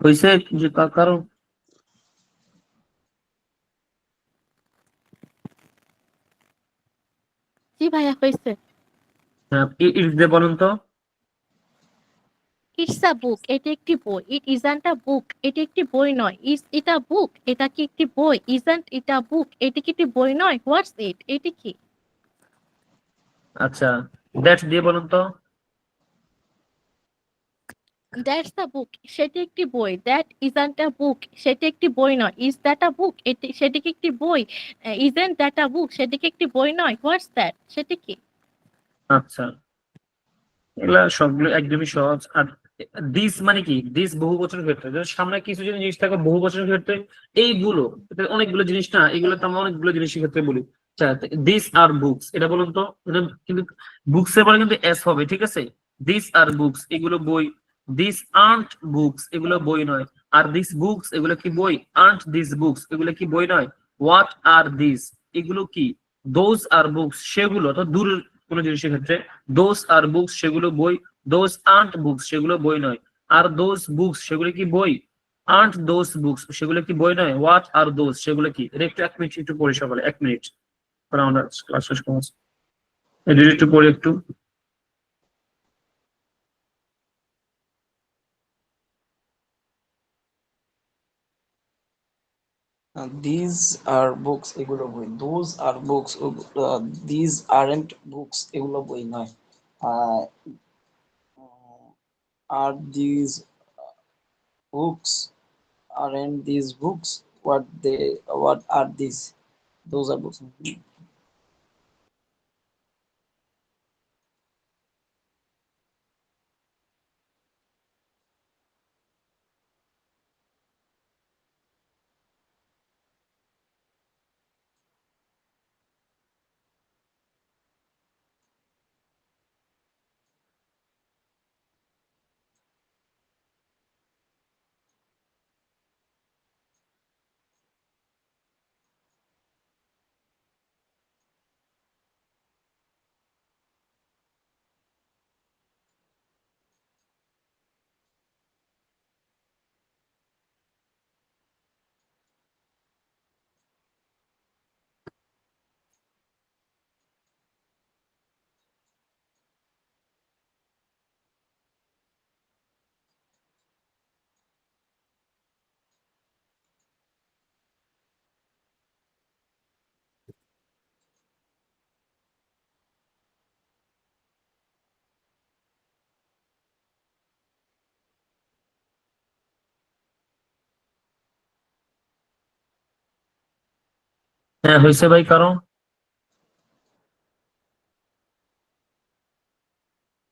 Speaker 1: হয়েছে যে কারণ
Speaker 5: জি ভাইয়া হয়েছে।
Speaker 1: ইটস দিয়ে বলুন তো।
Speaker 5: ইটস আ বুক, এটি একটি বই। ইট ইজন্ট আ বুক, এটি একটি বই নয়। ইজ ইট আ বুক, এটা কি একটি বই? ইজন্ট ইট আ বুক, এটি কি একটি বই নয়? হোয়াটস ইট, এটি কি?
Speaker 1: আচ্ছা, দ্যাট দিয়ে বলুন তো।
Speaker 5: দ্যাটস আ বুক, সেটি একটি বই। দ্যাট ইজন্ট আ বুক, সেটি একটি বই নয়। ইজ দ্যাট আ বুক, সেটি কি একটি বই? ইজন্ট দ্যাট আ বুক, সেটি কি একটি বই নয়। হোয়াটস দ্যাট, সেটি কি?
Speaker 1: আচ্ছা, এগুলা সবগুলো একদমই সহজ। আর দিস মানে কি? দিস বহু বচনের ক্ষেত্রে, যদি সামনে কিছু যদি জিনিস থাকে বহু বচনের ক্ষেত্রে, এইগুলো এটা অনেকগুলো জিনিস না, এগুলো তো আমরা অনেকগুলো জিনিসের ক্ষেত্রে বলি। আচ্ছা, দিস আর বুকস, এটা বলুন তো। এটা কিন্তু বুকস এর পরে কিন্তু এস হবে, ঠিক আছে? দিস আর বুকস, এগুলো বই। দিস আর্ট বুকস, এগুলো বই নয়। আর দিস বুকস, এগুলো কি বই? আর্ট দিস বুকস, এগুলো কি বই নয়। হোয়াট আর দিস, এগুলো কি? দোজ আর বুকস, সেগুলো তো দূরের কোনো জিনিসের ক্ষেত্রে। দোজ আর বুকস, সেগুলো বই। দোজ আর্ট বুকস, সেগুলো বই নয়। আর দোজ বুকস, সেগুলো কি বই? আর্ট দোজ বুকস, সেগুলো কি বই নয়। হোয়াট আর দোজ, সেগুলো কি? এটা একটু 1 মিনিট একটু পড়ি সকালে, 1 মিনিট, কারণ আমরা ক্লাস শেষ করবো। এটা একটু পড়ি একটু।
Speaker 3: দিজ আর বুকস, এগুলো বই। Those are books, these aren't books, এগুলো বই নয়। আর these books, aren't these books? What are these? Those are books.
Speaker 1: হ্যাঁ, হয়েছে ভাই। কারণ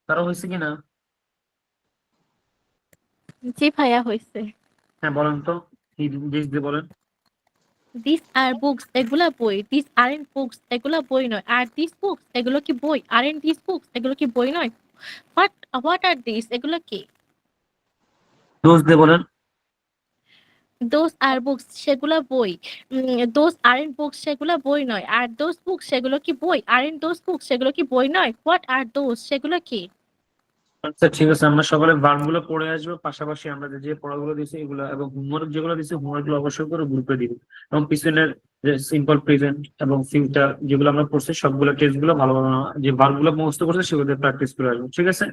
Speaker 1: কারণ হয়েছে কিনা?
Speaker 5: জি ভাইয়া, হয়েছে।
Speaker 1: হ্যাঁ, বলেন তো। দিস দিয়ে বলেন।
Speaker 5: দিস আর বুকস, এগুলা বই। দিস আরেন্ট বুকস, এগুলা বই নয়। আর দিস বুকস, এগুলো কি বই? আরেন্ট দিস বুকস, এগুলো কি বই নয়। হোয়াট আর দিস, এগুলো কি?
Speaker 1: দোষ দিয়ে বলেন।
Speaker 5: দোজ আর বুকস, সেগুলা বই। দোজ আরেন্ট বুকস, সেগুলা বই নয়। আর দোজ বুকস, সেগুলো কি বই? আরেন্ট দোজ বুকস, সেগুলো কি বই নয়। হোয়াট আর দোজ, সেগুলো কি?
Speaker 1: আচ্ছা, ঠিক আছে, আমরা সকালে ভার্ব গুলো পড়ে আসবো, পাশাপাশি আমরা যে পড়াগুলো দিচ্ছি এগুলো এবং হোমওয়ার্ক যেগুলো দিচ্ছি হোমওয়ার্ক গুলো অবশ্যই করে গ্রুপে দিব। এবং পিছনের যে সিম্পল প্রেজেন্ট এবং ফিউচার যেগুলো আমরা পড়ছি সবগুলো টেস্ট গুলো ভালোভাবে যে ভার্ব গুলো মুখস্থ করছে সেগুলো প্র্যাকটিস করে আসবো, ঠিক আছে?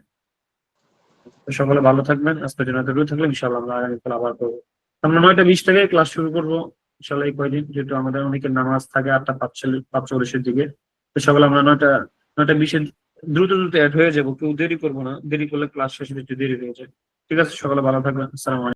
Speaker 1: তো সকলে ভালো থাকবেন, আজকের জন্য এতটুকু থাকলে ইনশাআল্লাহ আমরা আগামীকাল আবার করবো। আমরা 9:20 থেকে ক্লাস শুরু করবো ইনশাআল্লাহ এই কয়দিন, যেহেতু আমাদের অনেকের নামাজ থাকে 8:45 দিকে। তো সকালে আমরা 9:20 দ্রুত দ্রুত অ্যাড হয়ে যাবো, কেউ দেরি করবো না, দেরি করলে ক্লাস শেষে একটু দেরি হয়ে যায়। ঠিক আছে, সকালে ভালো থাকবেন, আসসালামু আলাইকুম।